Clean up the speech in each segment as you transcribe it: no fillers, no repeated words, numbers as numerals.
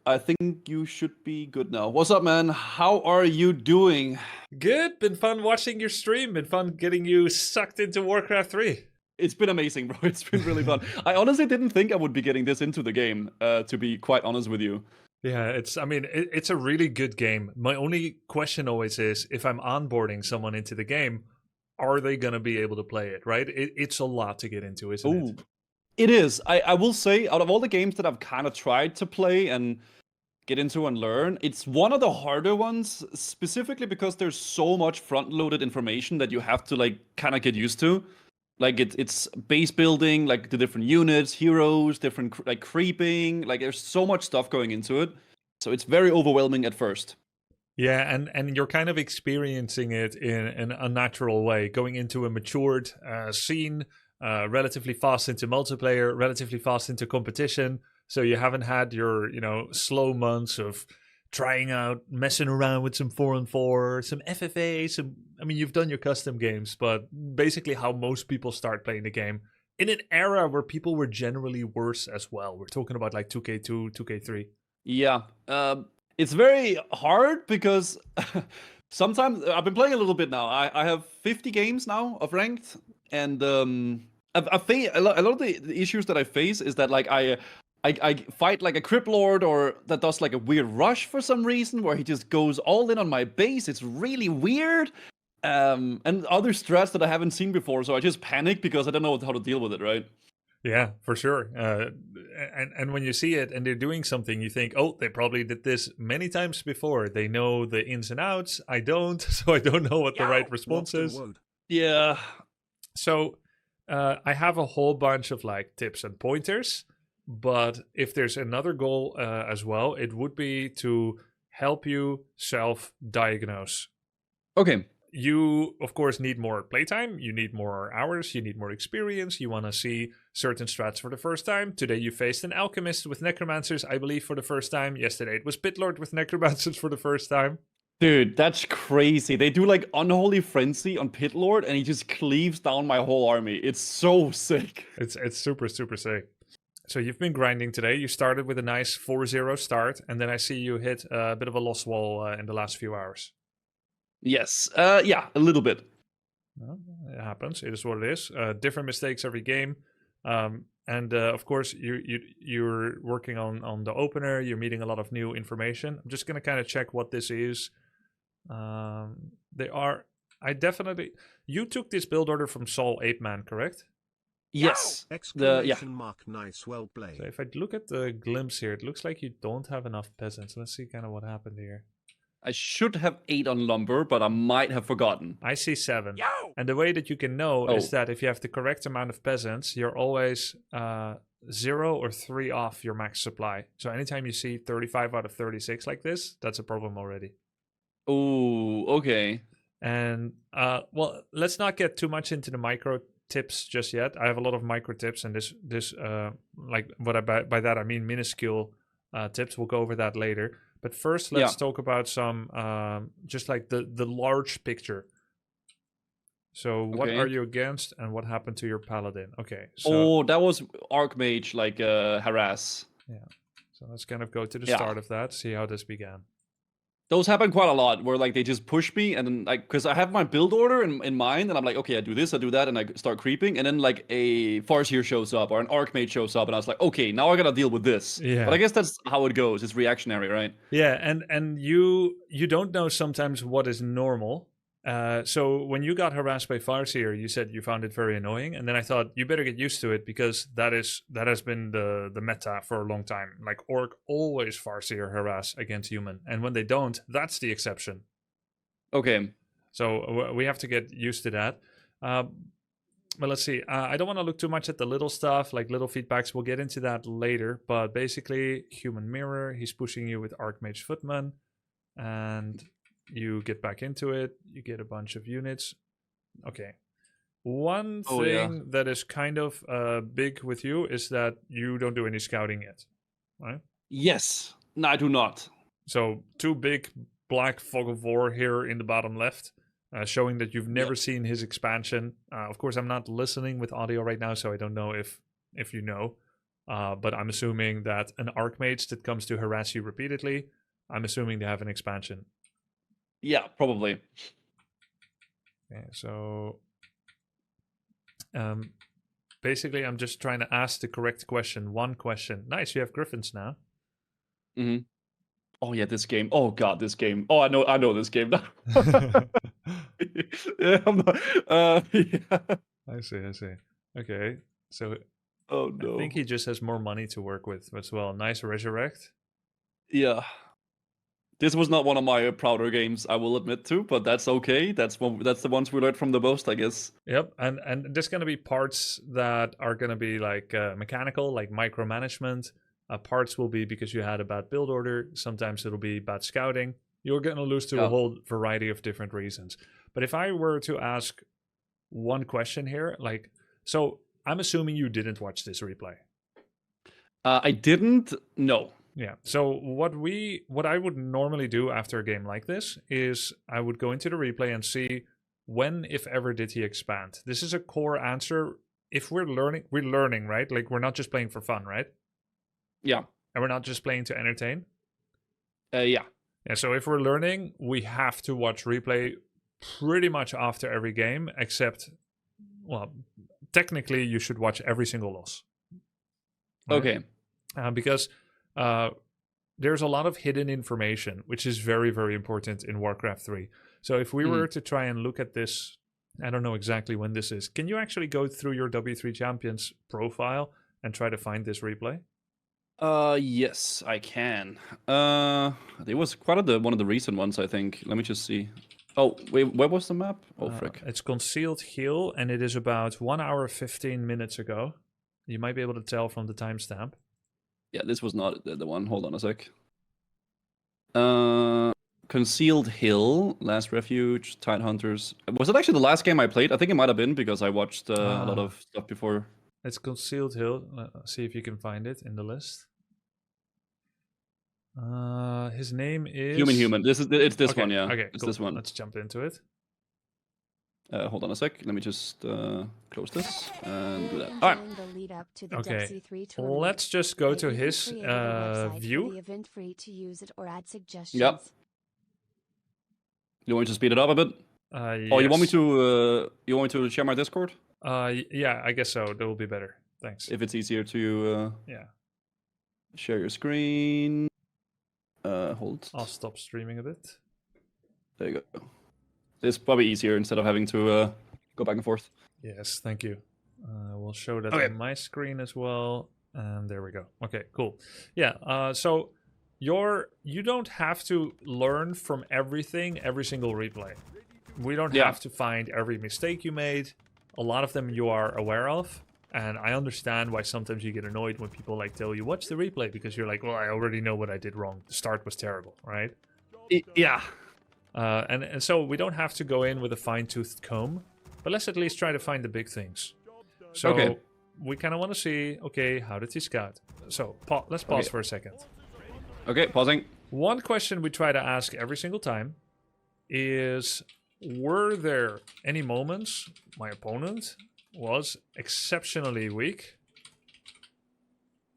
I think you should be good now. What's up, man? How are you doing? Good. Been fun watching your stream. Been fun getting you sucked into Warcraft 3. It's been amazing, bro. It's been really fun. I honestly didn't think I would be getting this into the game, to be quite honest with you. Yeah, it's a really good game. My only question always is if I'm onboarding someone into the game, are they going to be able to play it, right? It's a lot to get into, isn't it? Oh, it is. I will say, out of all the games that I've kind of tried to play and get into and learn, it's one of the harder ones, specifically because there's so much front-loaded information that you have to like kind of get used to. Like it's base building, like the different units, heroes, different like creeping. Like there's so much stuff going into it, so it's very overwhelming at first. Yeah, and you're kind of experiencing it in an unnatural way, going into a matured scene, relatively fast into multiplayer, relatively fast into competition. So you haven't had your, slow months of trying out, messing around with some 4-on-4, some FFA, you've done your custom games, but basically how most people start playing the game in an era where people were generally worse as well. We're talking about like 2K2, 2K3. Yeah, it's very hard because sometimes I've been playing a little bit now. I have 50 games now of ranked, and I've a lot of the issues that I face is that like I fight like a Crypt Lord or that does like a weird rush for some reason where he just goes all in on my base. It's really weird. And other strats that I haven't seen before, so I just panic because I don't know how to deal with it, right? Yeah, for sure. And when you see it and they're doing something, you think, oh, they probably did this many times before. They know the ins and outs. I don't, so I don't know what the right response is. Yeah. So I have a whole bunch of like tips and pointers, but if there's another goal as well, it would be to help you self-diagnose. Okay. You, of course, need more playtime. You need more hours. You need more experience. You want to see certain strats for the first time. Today you faced an alchemist with necromancers, I believe, for the first time. Yesterday it was Pitlord with necromancers for the first time. Dude, that's crazy. They do like Unholy Frenzy on Pitlord and he just cleaves down my whole army. It's so sick. It's super, super sick. So you've been grinding today. You started with a nice 4-0 start, and then I see you hit a bit of a loss wall in the last few hours. Yes. Yeah, a little bit. Well, it happens. It is what it is. Different mistakes every game. And of course, you're working on the opener. You're meeting a lot of new information. I'm just going to kind of check what this is. They are... You took this build order from Sol 8-man, correct? Yes. Exclamation mark, nice, well played. So if I look at the glimpse here, it looks like you don't have enough peasants. Let's see kind of what happened here. I should have 8 on lumber, but I might have forgotten. I see 7. And the way that you can know is that if you have the correct amount of peasants, you're always 0 or 3 off your max supply. So anytime you see 35 out of 36 like this, that's a problem already. Oh, okay. And well, let's not get too much into the micro tips just yet. I have a lot of micro tips, and this like what I by that I mean minuscule tips. We'll go over that later. But first, let's talk about some, just like the large picture. So what are you against and what happened to your paladin? Okay. So, that was Archmage, like harass. Yeah. So let's kind of go to the start of that, see how this began. Those happen quite a lot, where like they just push me, and then like, because I have my build order in mind, and I'm like, okay, I do this, I do that, and I start creeping, and then like a Farseer shows up or an Archmage shows up, and I was like, okay, now I gotta deal with this. Yeah. But I guess that's how it goes. It's reactionary, right? Yeah, and you don't know sometimes what is normal. So when you got harassed by Farseer, you said you found it very annoying, and then I thought you better get used to it because that has been the meta for a long time. Like Orc always Farseer harass against human, and when they don't, that's the exception. Okay. So we have to get used to that. But let's see. I don't want to look too much at the little stuff, like little feedbacks. We'll get into that later. But basically, human mirror. He's pushing you with Archmage Footman, and you get back into it, you get a bunch of units. Okay. One thing that is kind of big with you is that you don't do any scouting yet, right? Yes. No, I do not. So 2 big black fog of war here in the bottom left, showing that you've never seen his expansion. Of course, I'm not listening with audio right now, so I don't know if you know. But I'm assuming that an Archmage that comes to harass you repeatedly, I'm assuming they have an expansion. Yeah, probably. Okay, so basically, I'm just trying to ask the correct question. One question. Nice, you have Griffins now. Mm-hmm. Oh yeah, this game. Oh god, this game. Oh, I know this game now. Yeah, I'm not, yeah. I see. Okay, so Oh I no. think he just has more money to work with as well. Nice resurrect. Yeah. This was not one of my prouder games, I will admit to, but that's okay. That's the ones we learned from the most, I guess. Yep, and there's gonna be parts that are gonna be like mechanical, like micromanagement. Parts will be because you had a bad build order. Sometimes it'll be bad scouting. You're gonna lose to a whole variety of different reasons. But if I were to ask one question here, like, so I'm assuming you didn't watch this replay. I didn't. No. Yeah. So what I would normally do after a game like this is I would go into the replay and see when, if ever, did he expand. This is a core answer. If we're learning, right? Like we're not just playing for fun, right? Yeah. And we're not just playing to entertain. Yeah. Yeah. So if we're learning, we have to watch replay pretty much after every game, except, well, technically you should watch every single loss. Right? Okay. Because there's a lot of hidden information, which is very, very important in Warcraft 3. So if we were to try and look at this, I don't know exactly when this is. Can you actually go through your W3 Champions profile and try to find this replay? Yes, I can. It was quite one of the recent ones, I think. Let me just see. Oh, wait, where was the map? Oh, frick. It's Concealed Hill, and it is about 1 hour 15 minutes ago. You might be able to tell from the timestamp. Yeah, this was not the one. Hold on a sec. Concealed Hill, Last Refuge, Tide Hunters. Was it actually the last game I played? I think it might have been because I watched a lot of stuff before. It's Concealed Hill. Let's see if you can find it in the list. His name is Human. It's this one, yeah. Okay, it's cool. This one. Let's jump into it. Hold on a sec. Let me just close this and do that. All right. Okay. Let's just go to his view. Yep. You want me to speed it up a bit? Yes. Oh, you want me to share my Discord? Yeah, I guess so. That will be better. Thanks. If it's easier to yeah, share your screen. Hold. I'll stop streaming a bit. There you go. It's probably easier instead of having to go back and forth. Yes, thank you. We'll show that on my screen as well. And there we go. Okay, cool. Yeah, so you don't have to learn from everything, every single replay. We don't have to find every mistake you made. A lot of them you are aware of. And I understand why sometimes you get annoyed when people like tell you, watch the replay, because you're like, well, I already know what I did wrong. The start was terrible, right? Yeah. And so we don't have to go in with a fine-toothed comb, but let's at least try to find the big things. So we kind of want to see, okay, how did he scout? So let's pause for a second. Okay, pausing. One question we try to ask every single time is, were there any moments my opponent was exceptionally weak?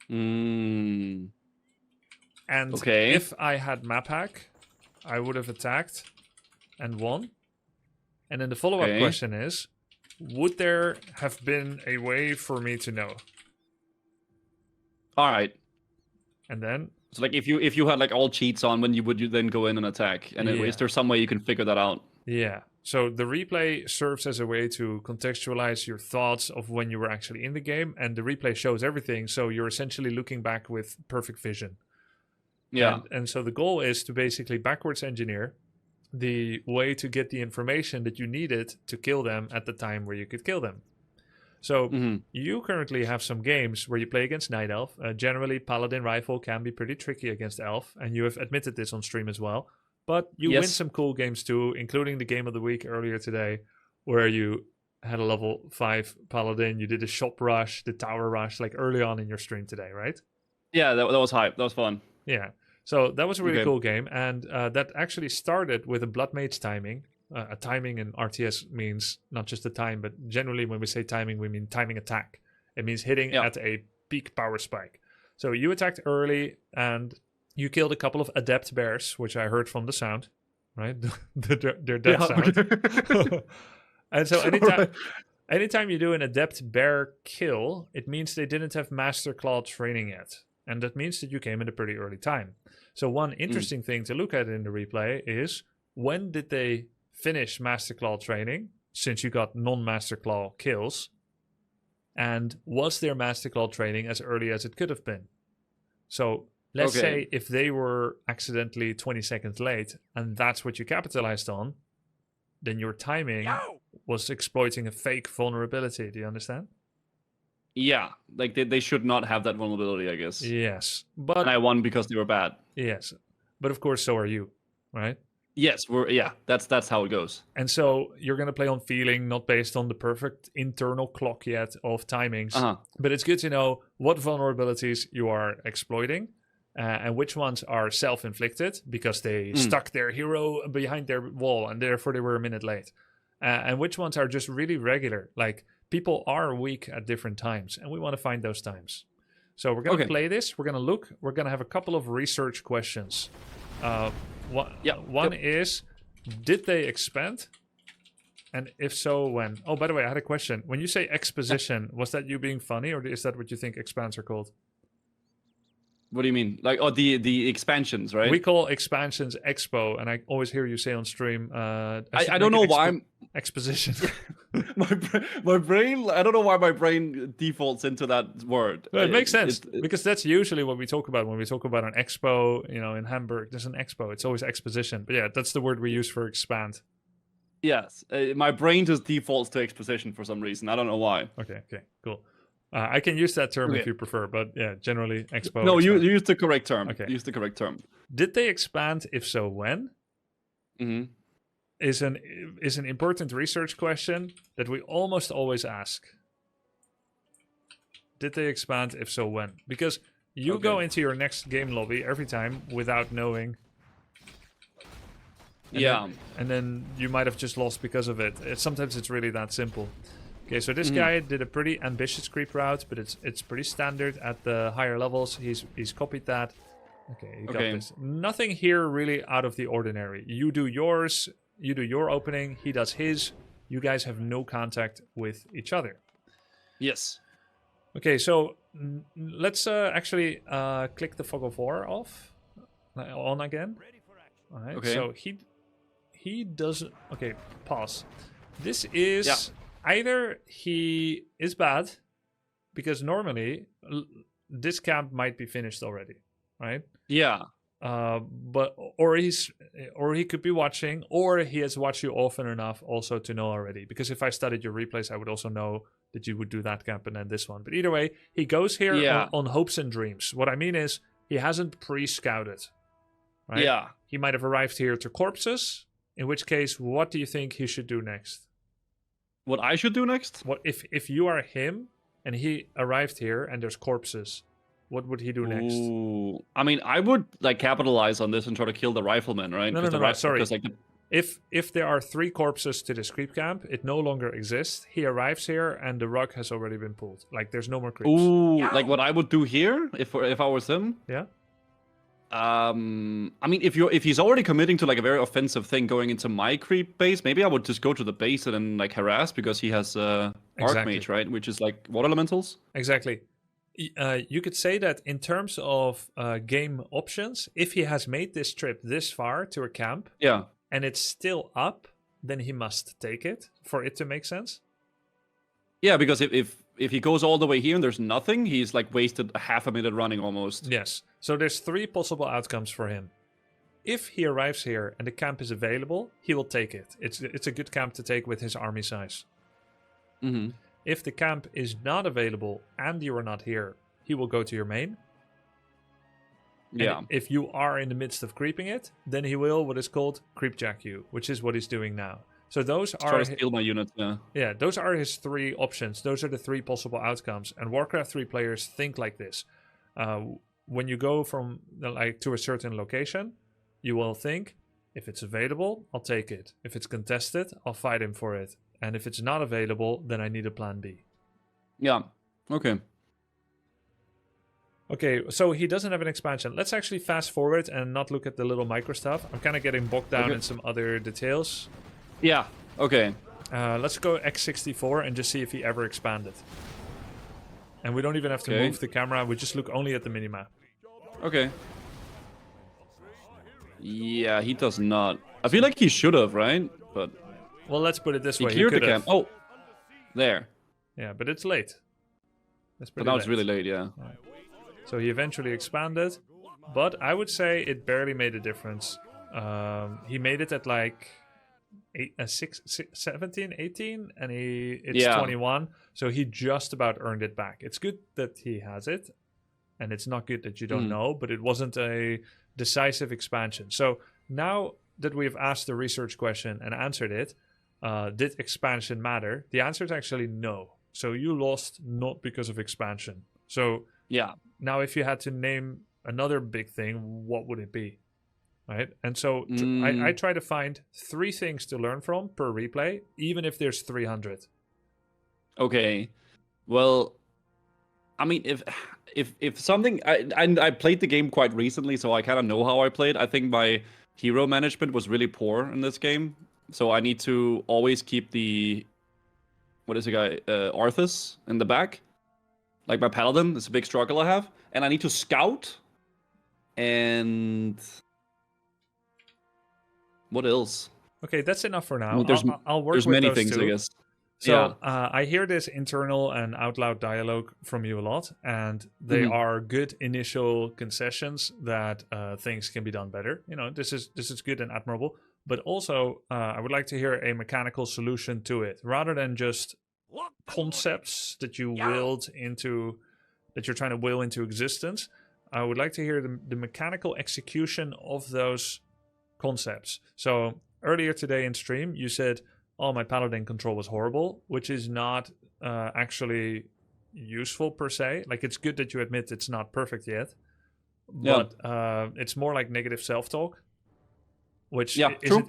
And if I had map hack, I would have attacked and won. And then the follow-up question is, would there have been a way for me to know? All right. And then, so like if you had like all cheats on, when you then go in and attack, and is there some way you can figure that out? Yeah. So the replay serves as a way to contextualize your thoughts of when you were actually in the game, and the replay shows everything, so you're essentially looking back with perfect vision. Yeah. And so the goal is to basically backwards engineer the way to get the information that you needed to kill them at the time where you could kill them. So you currently have some games where you play against Night Elf. Generally, Paladin Rifle can be pretty tricky against Elf, and you have admitted this on stream as well. But you win some cool games too, including the game of the week earlier today, where you had a level 5 Paladin, you did a shop rush, the tower rush, like early on in your stream today, right? Yeah, that was hype. That was fun. Yeah. So that was a really cool game, and that actually started with a Blood Mage timing. A timing in RTS means not just the time, but generally when we say timing, we mean timing attack. It means hitting at a peak power spike. So you attacked early and you killed a couple of adept bears, which I heard from the sound, right? Their death sound. Okay. And so Alright. anytime you do an adept bear kill, it means they didn't have master claw training yet. And that means that you came at a pretty early time. So one interesting thing to look at in the replay is, when did they finish master claw training, since you got non-master claw kills? And was their master claw training as early as it could have been? So let's say if they were accidentally 20 seconds late and that's what you capitalized on, then your timing was exploiting a fake vulnerability. Do you understand? Yeah, like they should not have that vulnerability, I guess. Yes. And But I won because they were bad. yes. But of course, so are you, right? Yes, that's how it goes. And so you're going to play on feeling, not based on the perfect internal clock yet of timings. But it's good to know what vulnerabilities you are exploiting and which ones are self-inflicted because they stuck their hero behind their wall and therefore they were a minute late. And which ones are just really regular. Like, people are weak at different times and we want to find those times. So we're going to play this. We're going to look. We're going to have a couple of research questions. One is, did they expand? And if so, when? Oh, by the way, I had a question. When you say exposition, was that you being funny, or is that what you think expands are called? What do you mean? Like, the expansions, right? We call expansions expo, and I always hear you say on stream. I don't know why exposition. my brain. I don't know why my brain defaults into that word. No, it makes sense because that's usually what we talk about when we talk about an expo. You know, in Hamburg, there's an expo. It's always exposition. But yeah, that's the word we use for expand. Yes, my brain just defaults to exposition for some reason. I don't know why. Okay, cool. I can use that term if you prefer, but yeah, generally expo. No, you use the correct term. Okay. Use the correct term. Did they expand? If so, when? Mm-hmm. Is an important research question that we almost always ask. Did they expand? If so, when? Because you go into your next game lobby every time without knowing. And then you might have just lost because of it. Sometimes it's really that simple. Okay, so this guy did a pretty ambitious creep route, but it's pretty standard at the higher levels. He's copied that. Okay, he got this. Nothing here really out of the ordinary. You do yours, you do your opening, he does his. You guys have no contact with each other. Yes. Okay, so let's actually click the fog of war off on again. All right. Okay. So he doesn't. Okay, pause. This is either he is bad because normally this camp might be finished already, right? Yeah. But or he could be watching, or he has watched you often enough also to know already. Because if I studied your replays, I would also know that you would do that camp and then this one. But either way, he goes here on hopes and dreams. What I mean is he hasn't pre-scouted, right? Yeah. He might have arrived here to corpses. In which case, what do you think he should do next? What I should do next? What if you are him and he arrived here and there's corpses? What would he do next? Ooh. I mean, I would like capitalize on this and try to kill the rifleman, right? No, sorry. If there are 3 corpses to this creep camp, it no longer exists. He arrives here and the rug has already been pulled. Like there's no more creeps. Ooh, like what I would do here if I was him? Yeah. I mean, if he's already committing to like a very offensive thing going into my creep base, maybe I would just go to the base and then like harass because he has Archmage, right? Which is like water elementals. Exactly. You could say that in terms of game options, if he has made this trip this far to a camp, and it's still up, then he must take it for it to make sense. Yeah, because if he goes all the way here and there's nothing, he's like wasted a half a minute running almost. Yes. So there's 3 possible outcomes for him. If he arrives here and the camp is available, he will take it. It's a good camp to take with his army size. Mm-hmm. If the camp is not available and you are not here, he will go to your main. Yeah. And if you are in the midst of creeping it, then he will what is called creepjack you, which is what he's doing now. So those are try to steal my unit. Yeah, those are his 3 options. Those are the 3 possible outcomes. And Warcraft 3 players think like this. When you go from like to a certain location, you will think, if it's available, I'll take it. If it's contested, I'll fight him for it. And if it's not available, then I need a plan B. Yeah. Okay. Okay, so he doesn't have an expansion. Let's actually fast forward and not look at the little micro stuff. I'm kind of getting bogged down in some other details. Yeah. Okay. Let's go X64 and just see if he ever expanded. And we don't even have to move the camera. We just look only at the minimap. Okay. Yeah, he does not. I feel like he should have, right? But well, let's put it this way. He cleared he the cam. Oh, there. Yeah, but it's late. But now it's really late, yeah. Right. So he eventually expanded, but I would say it barely made a difference. He made it at like 17, 18, and it's 21. So he just about earned it back. It's good that he has it, and it's not good that you don't know, but it wasn't a decisive expansion. So now that we've asked the research question and answered it, did expansion matter? The answer is actually no. So you lost not because of expansion. So yeah. Now if you had to name another big thing, what would it be? Right? And so I try to find 3 things to learn from per replay, even if there's 300. Okay. Well, I mean, if something, I played the game quite recently, so I kind of know how I played. I think my hero management was really poor in this game, so I need to always keep the, what is the guy, Arthas in the back. Like my paladin, it's a big struggle I have, and I need to scout. And what else? Okay, that's enough for now. I mean, I'll work there's with many those things, 2. I guess. So I hear this internal and out loud dialogue from you a lot, and they are good initial concessions that things can be done better. You know, this is good and admirable. But also, I would like to hear a mechanical solution to it, rather than just concepts that you that you're trying to will into existence. I would like to hear the mechanical execution of those concepts. So earlier today in stream, you said, "Oh, my paladin control was horrible," which is not actually useful per se. Like, it's good that you admit it's not perfect yet, but it's more like negative self-talk, which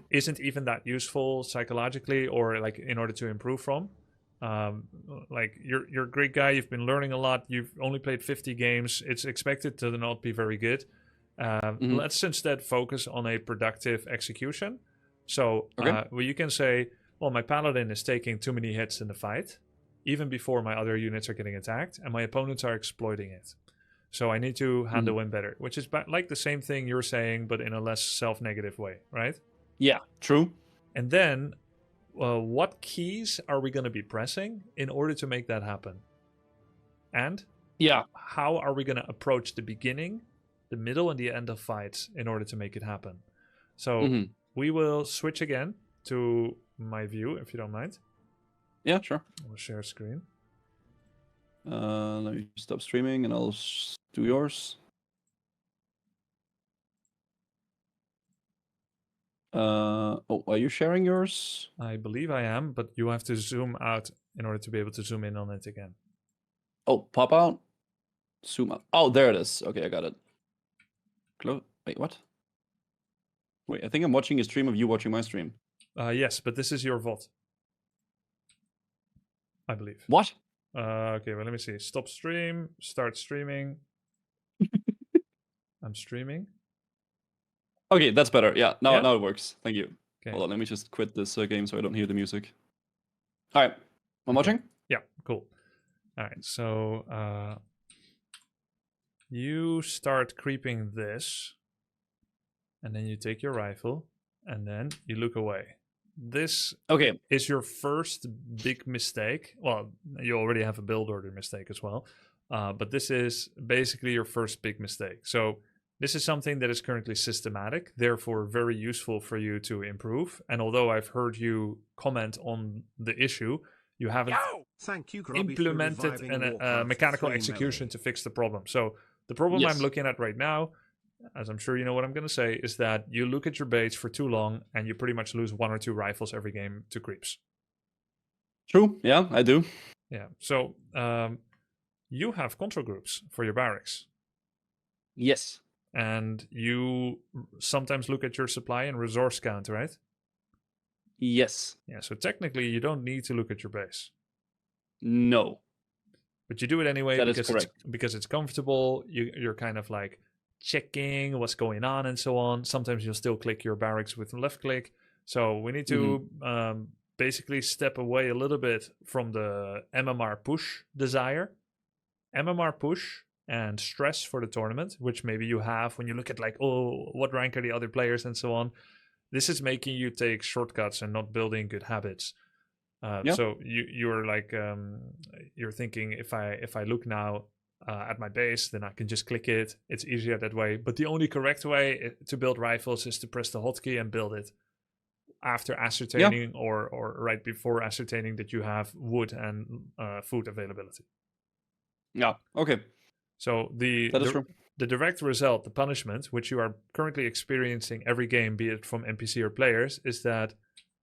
isn't even that useful psychologically or like in order to improve from. Like you're a great guy. You've been learning a lot. You've only played 50 games. It's expected to not be very good. Let's instead focus on a productive execution. So well, you can say, well, my paladin is taking too many hits in the fight, even before my other units are getting attacked, and my opponents are exploiting it. So I need to handle him better, which is like the same thing you're saying, but in a less self-negative way, right? Yeah, true. And then what keys are we going to be pressing in order to make that happen? And how are we going to approach the beginning, the middle, and the end of fights in order to make it happen? So we will switch again to my view, if you don't mind. Yeah, sure. I'll share screen. Let me stop streaming and I'll do yours. Oh, are you sharing yours? I believe I am, but you have to zoom out in order to be able to zoom in on it again. Oh, pop out? Zoom out. Oh, there it is. Okay, I got it. Wait, what? Wait, I think I'm watching a stream of you watching my stream. Yes, but this is your VOD. I believe. What? Okay, well, let me see. Stop stream. Start streaming. I'm streaming. Okay, that's better. Yeah, now it works. Thank you. Okay. Hold on, let me just quit this game so I don't hear the music. All right, I'm watching? Yeah, cool. All right, so you start creeping this, and then you take your rifle, and then you look away. This is your first big mistake. Well, you already have a build order mistake as well, but this is basically your first big mistake. So this is something that is currently systematic, therefore very useful for you to improve. And although I've heard you comment on the issue, you haven't implemented a mechanical execution to fix the problem. So the problem I'm looking at right now, as I'm sure you know what I'm going to say, is that you look at your base for too long and you pretty much lose 1 or 2 rifles every game to creeps. True. Yeah, I do. Yeah. So you have control groups for your barracks. Yes. And you sometimes look at your supply and resource count, right? Yes. Yeah. So technically, you don't need to look at your base. No. But you do it anyway That is because it's comfortable. You're kind of like checking what's going on and so on. Sometimes you'll still click your barracks with left click. So we need to basically step away a little bit from the MMR push desire. MMR push and stress for the tournament, which maybe you have when you look at like, oh, what rank are the other players and so on. This is making you take shortcuts and not building good habits. So you're like you're thinking if I look now at my base, then I can just click it. It's easier that way. But the only correct way to build rifles is to press the hotkey and build it after ascertaining or right before ascertaining that you have wood and food availability. Yeah. Okay. So the direct result, the punishment, which you are currently experiencing every game, be it from NPC or players, is that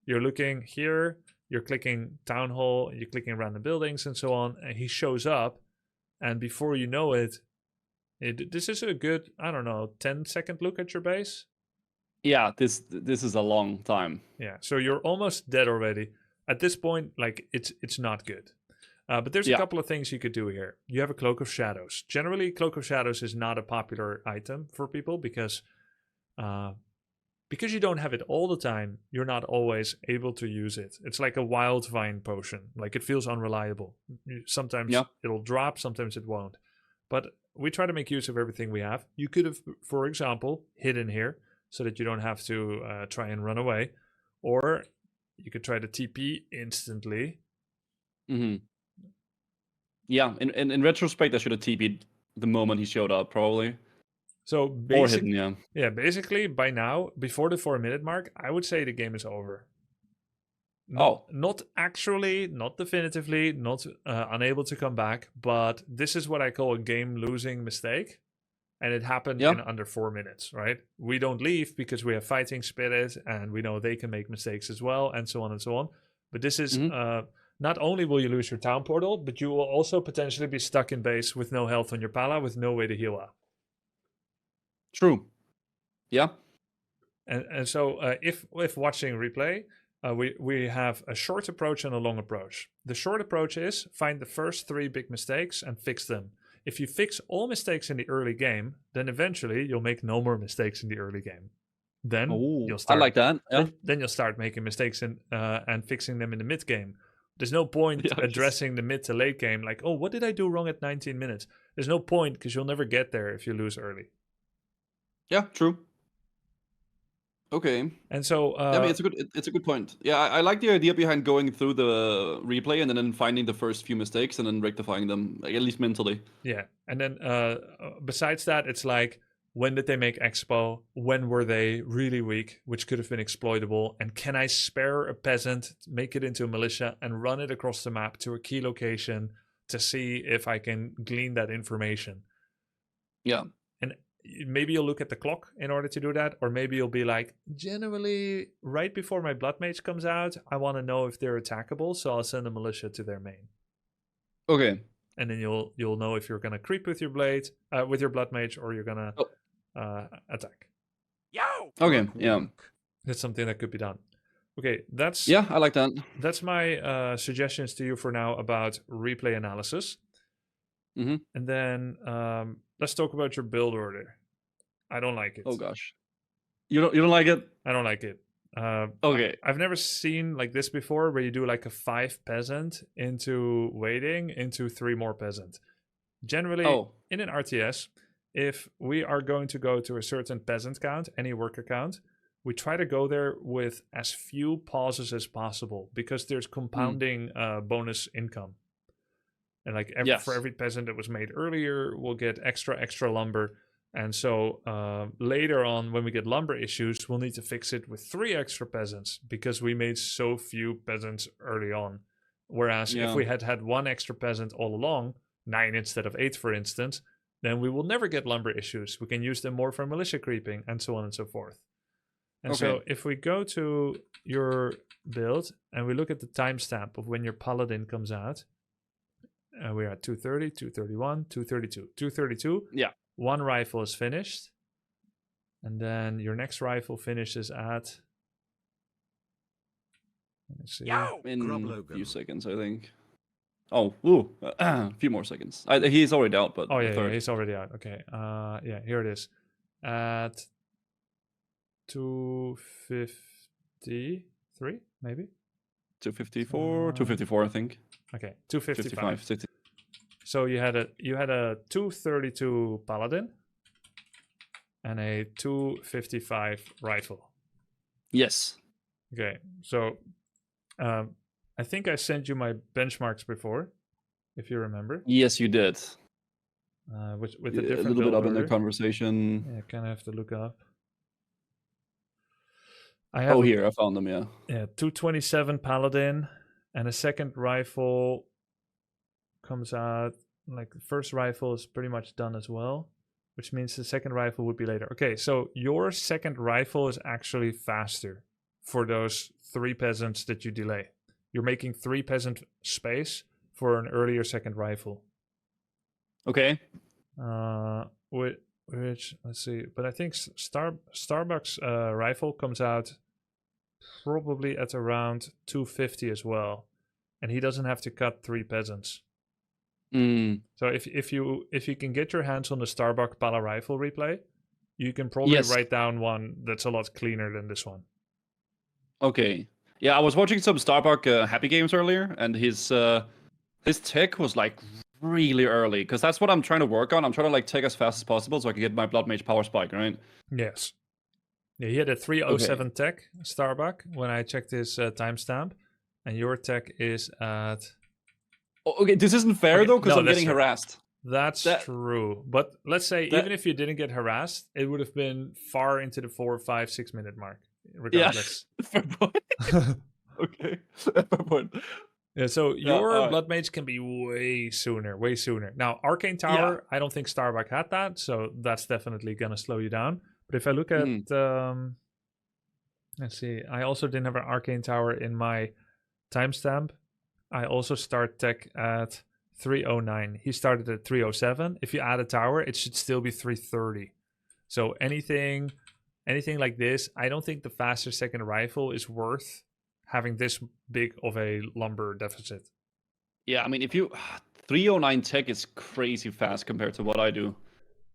you're looking here, you're clicking town hall, you're clicking around the buildings and so on, and he shows up, and before you know it, this is a good, 10-second look at your base. Yeah, this is a long time. Yeah, so you're almost dead already. At this point, like it's not good. But there's a couple of things you could do here. You have a Cloak of Shadows. Generally, Cloak of Shadows is not a popular item for people because you don't have it all the time, you're not always able to use it. It's like a wild vine potion. Like it feels unreliable. Sometimes it'll drop, sometimes it won't. But we try to make use of everything we have. You could have, for example, hidden here so that you don't have to try and run away. Or you could try to TP instantly. Mm-hmm. Yeah, in retrospect, I should have TP'd the moment he showed up, probably. So or hidden, basically by now, before the 4-minute mark, I would say the game is over. Not actually, not definitively, not unable to come back, but this is what I call a game-losing mistake, and it happened in under 4 minutes, right? We don't leave because we have fighting spirit, and we know they can make mistakes as well, and so on and so on. But this is not only will you lose your town portal, but you will also potentially be stuck in base with no health on your pala, with no way to heal up. True. Yeah. And so if watching replay, we have a short approach and a long approach. The short approach is find the first 3 big mistakes and fix them. If you fix all mistakes in the early game, then eventually you'll make no more mistakes in the early game. Then you'll start. I like that. Yeah. Then you'll start making mistakes and fixing them in the mid game. There's no point addressing the mid to late game like, oh, what did I do wrong at 19 minutes? There's no point because you'll never get there if you lose early. Yeah, true. Okay. And so I mean, it's a good point. Yeah, I like the idea behind going through the replay and then finding the first few mistakes and then rectifying them, like, at least mentally. Yeah, and then besides that, it's like, when did they make Expo? When were they really weak, which could have been exploitable? And can I spare a peasant, make it into a militia, and run it across the map to a key location to see if I can glean that information? Yeah. And maybe you'll look at the clock in order to do that, or maybe you'll be like, generally, right before my Blood Mage comes out, I want to know if they're attackable, so I'll send a militia to their main. Okay. And then you'll know if you're gonna creep with your blade, with your Blood Mage, or you're gonna attack. Yo. Okay. Yeah. That's something that could be done. Okay, that's I like that. That's my suggestions to you for now about replay analysis. Mm-hmm. And then let's talk about your build order. I don't like it. Oh gosh, you don't like it? I don't like it. Okay. I've never seen like this before, where you do like a 5 peasant into waiting into 3 more peasant. Generally, in an RTS, if we are going to go to a certain peasant count, any worker count, we try to go there with as few pauses as possible, because there's compounding bonus income. And like for every peasant that was made earlier, we'll get extra lumber. And so later on, when we get lumber issues, we'll need to fix it with 3 extra peasants, because we made so few peasants early on. Whereas if we had 1 extra peasant all along, 9 instead of 8, for instance, then we will never get lumber issues. We can use them more for militia creeping, and so on and so forth. And so if we go to your build and we look at the timestamp of when your paladin comes out, we're at 230, 231, 232. 232. Yeah. 1 rifle is finished. And then your next rifle finishes at... Let's see. In a few seconds, I think. Oh, a few more seconds. He's already out, but Oh the yeah, third. he's already out. Okay. Yeah, here it is. At 2:53, maybe. 254, 254, I think. Okay, 2:55. 55, 60. So you had a 232 paladin and a 255 rifle. Yes. Okay, so I think I sent you my benchmarks before, if you remember. Yes, you did. With a different a little bit build up in the order. conversation. Yeah, kind of have to look up. Here, I found them, yeah. Yeah, 227 paladin and a second rifle comes out. Like the first rifle is pretty much done as well, which means the second rifle would be later. Okay, so your second rifle is actually faster for those 3 peasants that you delay. You're making 3 peasant space for an earlier second rifle. Okay. Which let's see, but I think Starbucks rifle comes out probably at around 250 as well, and he doesn't have to cut 3 peasants. So if you can get your hands on the Starbuck Pala rifle replay, you can probably write down one that's a lot cleaner than this one. Okay. Yeah, I was watching some Starbuck Happy Games earlier, and his tech was like really early, because that's what I'm trying to work on. I'm trying to like tech as fast as possible so I can get my Blood Mage power spike, right? Yes. Yeah, he had a 307 tech Starbuck when I checked his timestamp, and your tech is at. Okay, this isn't fair though, because I'm getting true. harassed. That's true. But let's say even if you didn't get harassed, it would have been far into the 4, 5, 6 minute mark, regardless. Yeah, fair point. Okay, fair point. Yeah, so your Blood Mage can be way sooner. Now, Arcane Tower, I don't think Starbuck had that, so that's definitely going to slow you down. But if I look at, let's see, I also didn't have an Arcane Tower in my timestamp. I also start tech at 309. He started at 307. If you add a tower, it should still be 330. So anything like this, I don't think the faster second rifle is worth having this big of a lumber deficit. Yeah, I mean, if you 309 tech is crazy fast compared to what I do.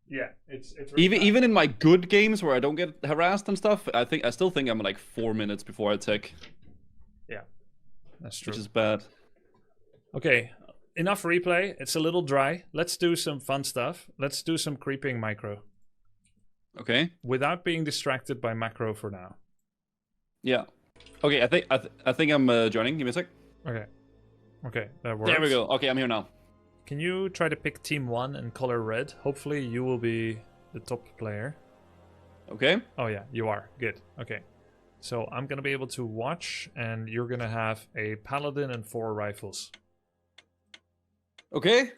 Yeah, it's really even in my good games where I don't get harassed and stuff, I still think I'm like 4 minutes before I tech. Yeah, that's true. Which is bad. Okay, enough replay. It's a little dry. Let's do some fun stuff. Let's do some creeping micro. Okay. Without being distracted by macro for now. Yeah. Okay, I think I'm joining. Give me a sec. Okay, that works. There we go. Okay, I'm here now. Can you try to pick team 1 and color red? Hopefully you will be the top player. Okay. Oh yeah, you are. Good. Okay. So I'm going to be able to watch, and you're going to have a paladin and 4 rifles. Okay.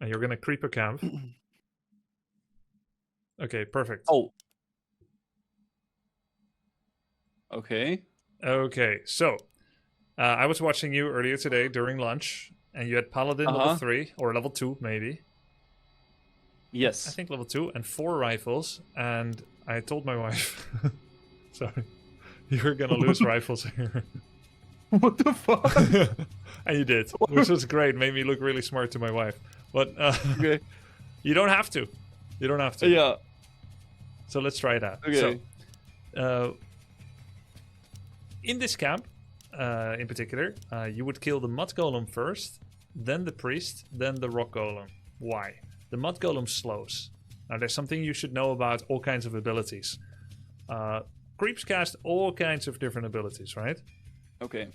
And you're going to creep a camp. Okay, perfect. Oh. Okay. Okay, so I was watching you earlier today during lunch, and you had paladin level 3, or level 2 maybe. Yes. I think level 2, and 4 rifles, and I told my wife, sorry, you're going to lose rifles here. What the fuck? And you did, which was great. Made me look really smart to my wife. But okay. You don't have to. You don't have to. Yeah. So let's try that. Okay. So, in this camp, in particular, you would kill the mud golem first, then the priest, then the rock golem. Why? The mud golem slows. Now, there's something you should know about all kinds of abilities. Creeps cast all kinds of different abilities, right? Okay.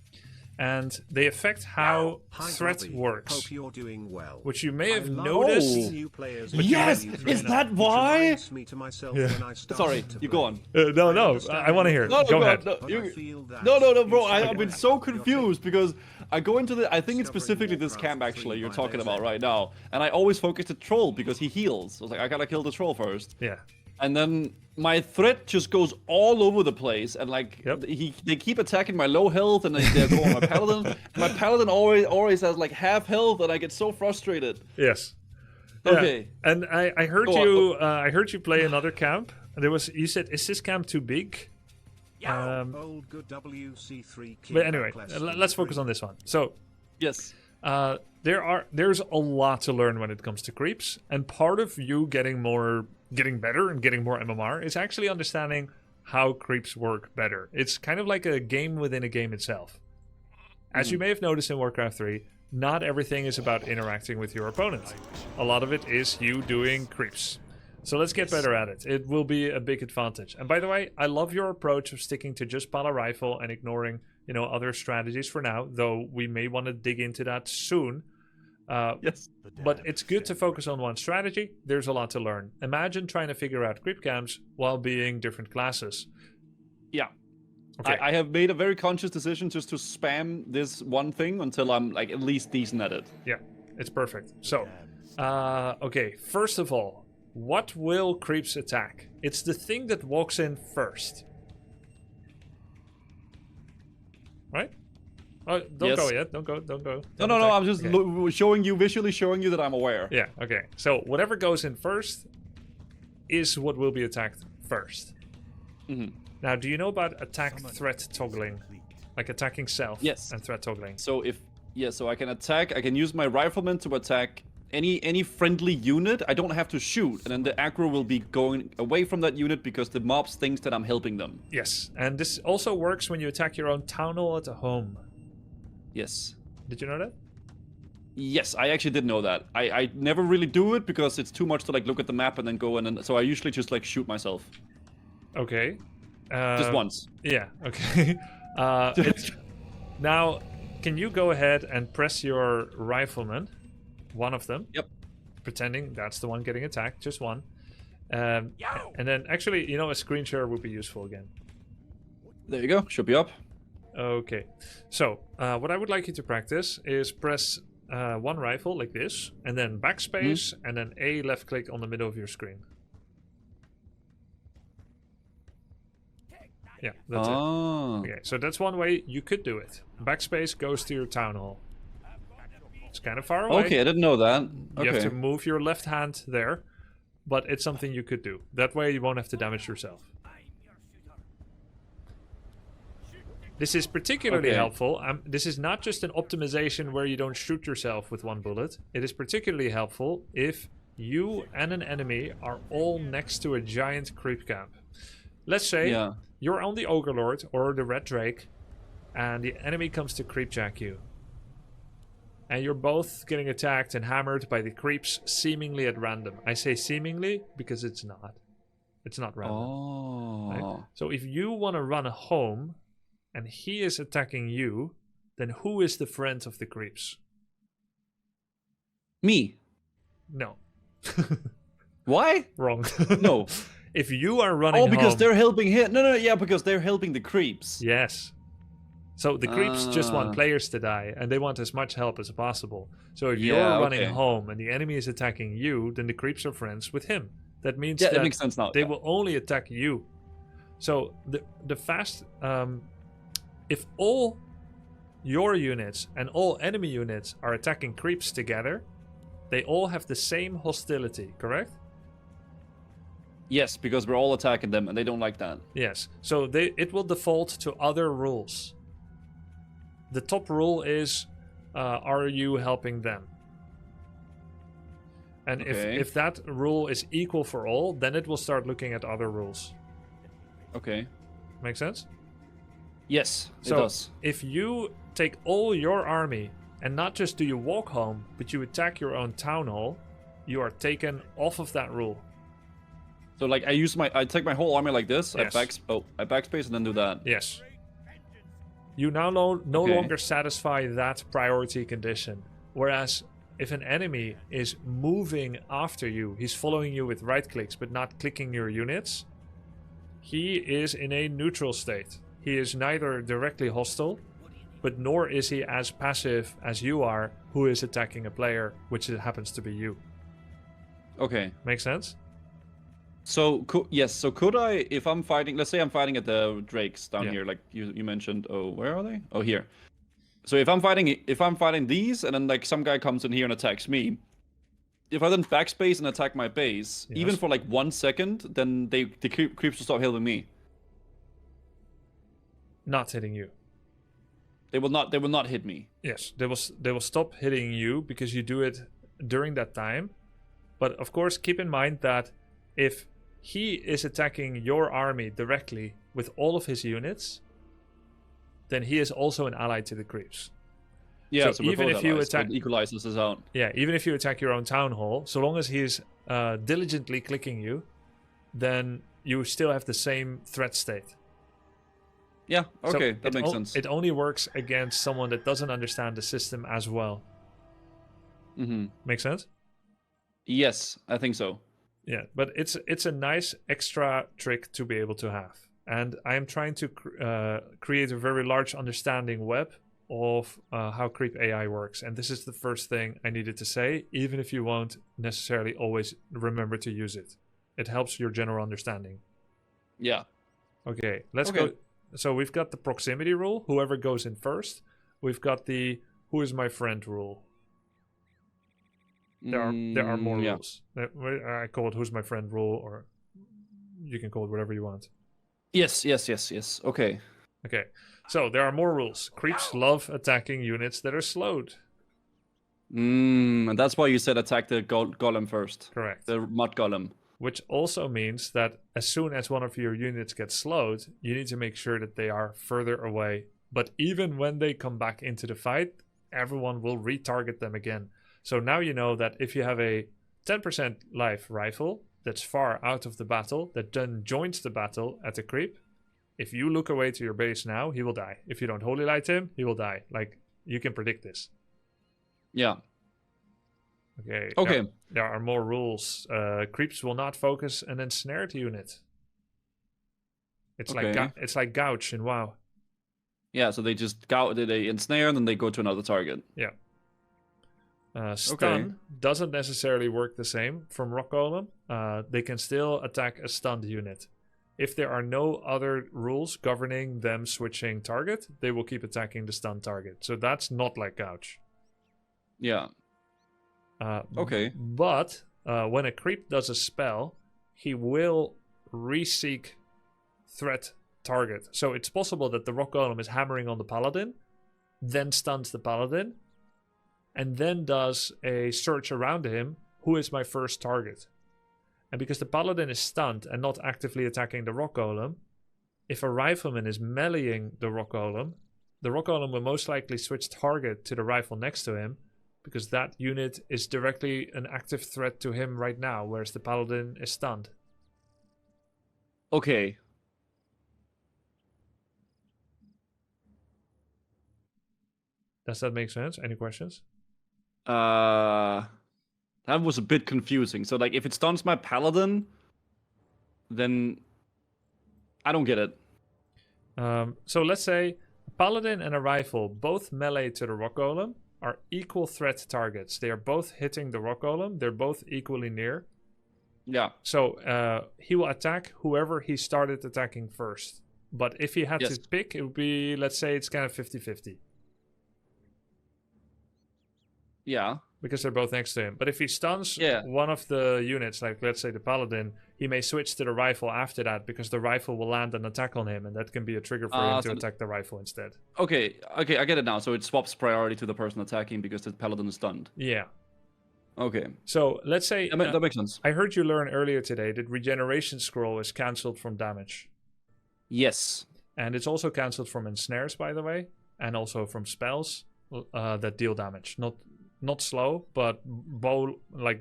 And they affect how threat Grubby. works. Hope you're doing well. Which you may have noticed. New players Yes! Is that why? Me to myself Yeah. when I Sorry, to you play. go on. No, I want to hear it. No, Go ahead. No, bro. I've been so confused because I go into the. I think it's specifically this camp actually you're talking about right now, and I always focus the troll because he heals. I was like, I gotta kill the troll first. Yeah. And then my threat just goes all over the place, and like they keep attacking my low health, and they go on my paladin. My paladin always has like half health, and I get so frustrated. Yes. Okay. Yeah. And I heard you. I heard you play another camp. You said, "Is this camp too big?" Old good WC3. But anyway, let's focus on this one. So, yes. There's a lot to learn when it comes to creeps, and part of you getting better and getting more MMR is actually understanding how creeps work better. It's kind of like a game within a game itself. As you may have noticed in Warcraft 3, not everything is about interacting with your opponent. A lot of it is you doing creeps. So let's get better at it. It will be a big advantage. And by the way, I love your approach of sticking to just Pala Rifle and ignoring, other strategies for now, though we may want to dig into that soon. Yes. But it's good to focus on one strategy. There's a lot to learn. Imagine trying to figure out creep camps while being different classes. Yeah. Okay. I have made a very conscious decision just to spam this one thing until I'm like at least decent at it. Yeah, it's perfect. So, okay, first of all, what will creeps attack? It's the thing that walks in first. Right? Oh, don't go yet. Don't go. No. I'm just visually showing you that I'm aware. Yeah, okay. So whatever goes in first is what will be attacked first. Mm-hmm. Now, do you know about attack threat toggling? Like attacking self and threat toggling. So so I can attack, I can use my rifleman to attack any friendly unit. I don't have to shoot, and then the aggro will be going away from that unit because the mobs thinks that I'm helping them. Yes, and this also works when you attack your own town hall at a home. Yes. Did you know that? Yes, I actually did know that. I never really do it because it's too much to like look at the map and then go in, and so I usually just like shoot myself. Okay. Just once. Yeah, okay. Now, can you go ahead and press your rifleman? One of them. Yep. Pretending that's the one getting attacked, just one. And then, actually, a screen share would be useful again. There you go. Should be up. Okay. So, what I would like you to practice is press one rifle like this, and then backspace, and then A left click on the middle of your screen. Yeah, that's it. Okay, so that's one way you could do it. Backspace goes to your town hall. It's kind of far away. Okay, I didn't know that. Okay. You have to move your left hand there, but it's something you could do. That way you won't have to damage yourself. This is particularly helpful. This is not just an optimization where you don't shoot yourself with one bullet. It is particularly helpful if you and an enemy are all next to a giant creep camp. Let's say you're on the Ogre Lord or the Red Drake, and the enemy comes to creepjack you. And you're both getting attacked and hammered by the creeps seemingly at random. I say seemingly because it's not. It's not random. Oh. Right? So if you want to run home and he is attacking you, then who is the friend of the creeps? Me. No. Why? Wrong. No. If you are running because home, they're helping him. No, yeah, because they're helping the creeps. Yes. So the creeps just want players to die, and they want as much help as possible. So if you're running home and the enemy is attacking you, then the creeps are friends with him. That means that makes sense now. They will only attack you. So if all your units and all enemy units are attacking creeps together, they all have the same hostility, correct? Yes, because we're all attacking them and they don't like that. Yes, so it will default to other rules. The top rule is, are you helping them? And if that rule is equal for all, then it will start looking at other rules. Okay. Make sense? Yes, it does. If you take all your army, and not just do you walk home, but you attack your own town hall, you are taken off of that rule. So like I take my whole army like this, Yes. I backspace and then do that. Yes. You now no longer satisfy that priority condition. Whereas if an enemy is moving after you, he's following you with right clicks but not clicking your units, he is in a neutral state. He is neither directly hostile, but nor is he as passive as you are, who is attacking a player, which happens to be you. Okay. Make sense? So could I, if I'm fighting, let's say I'm fighting at the Drakes down here, like you mentioned. Oh, where are they? Oh, here. So if I'm fighting these, and then like some guy comes in here and attacks me, if I then backspace and attack my base, even for like 1 second, then the creeps will stop helping me. Not hitting you. They will not hit me. Yes, they will stop hitting you because you do it during that time. But of course, keep in mind that if he is attacking your army directly with all of his units, then he is also an ally to the creeps. Yeah, so even if you attack, it equalizes us out. Yeah, even if you attack your own town hall, so long as he's diligently clicking you, then you still have the same threat state. Yeah, okay, So that makes sense. It only works against someone that doesn't understand the system as well. Mm-hmm. Make sense? Yes, I think so. Yeah, but it's a nice extra trick to be able to have. And I am trying to create a very large understanding web of how creep AI works. And this is the first thing I needed to say, even if you won't necessarily always remember to use it. It helps your general understanding. Yeah. Okay, let's go. So we've got the proximity rule, whoever goes in first. We've got the who is my friend rule. There are more rules. I call it who's my friend rule, or you can call it whatever you want. Yes. Okay. Okay, so there are more rules. Creeps love attacking units that are slowed. And that's why you said attack the golem first. Correct. The mud golem. Which also means that as soon as one of your units gets slowed, you need to make sure that they are further away. But even when they come back into the fight, everyone will retarget them again. So now you know that if you have a 10% life rifle that's far out of the battle, that then joins the battle at a creep, if you look away to your base now, he will die. If you don't holy light him, he will die. Like, you can predict this. Yeah. Okay. There are more rules. Creeps will not focus an ensnared unit. It's like gouge in WoW. Yeah, so they just they ensnare and then they go to another target. Yeah. Stun doesn't necessarily work the same from Rock Golem. They can still attack a stunned unit. If there are no other rules governing them switching target, they will keep attacking the stunned target. So that's not like gouge. Yeah. Okay. But when a creep does a spell, he will reseek threat target. So it's possible that the Rock Golem is hammering on the Paladin, then stuns the Paladin, and then does a search around him. Who is my first target? And because the Paladin is stunned and not actively attacking the Rock Golem, if a Rifleman is meleeing the Rock Golem will most likely switch target to the rifle next to him, because that unit is directly an active threat to him right now, whereas the Paladin is stunned. Okay. Does that make sense? Any questions? That was a bit confusing. So, like, if it stuns my Paladin, then I don't get it. So let's say a Paladin and a Rifle both melee to the Rock Golem are equal threat targets. They are both hitting the Rock Golem. They're both equally near. Yeah. So he will attack whoever he started attacking first. But if he had to pick, it would be, let's say it's kind of 50-50. Yeah. Because they're both next to him. But if he stuns one of the units, like let's say the Paladin, he may switch to the Rifle after that, because the Rifle will land an attack on him, and that can be a trigger for him to attack the Rifle instead. Okay, I get it now. So it swaps priority to the person attacking because the Paladin is stunned. Yeah. Okay. So let's say... that makes sense. I heard you learn earlier today that Regeneration Scroll is cancelled from damage. Yes. And it's also cancelled from ensnares, by the way, and also from spells that deal damage. Not slow, but bow, like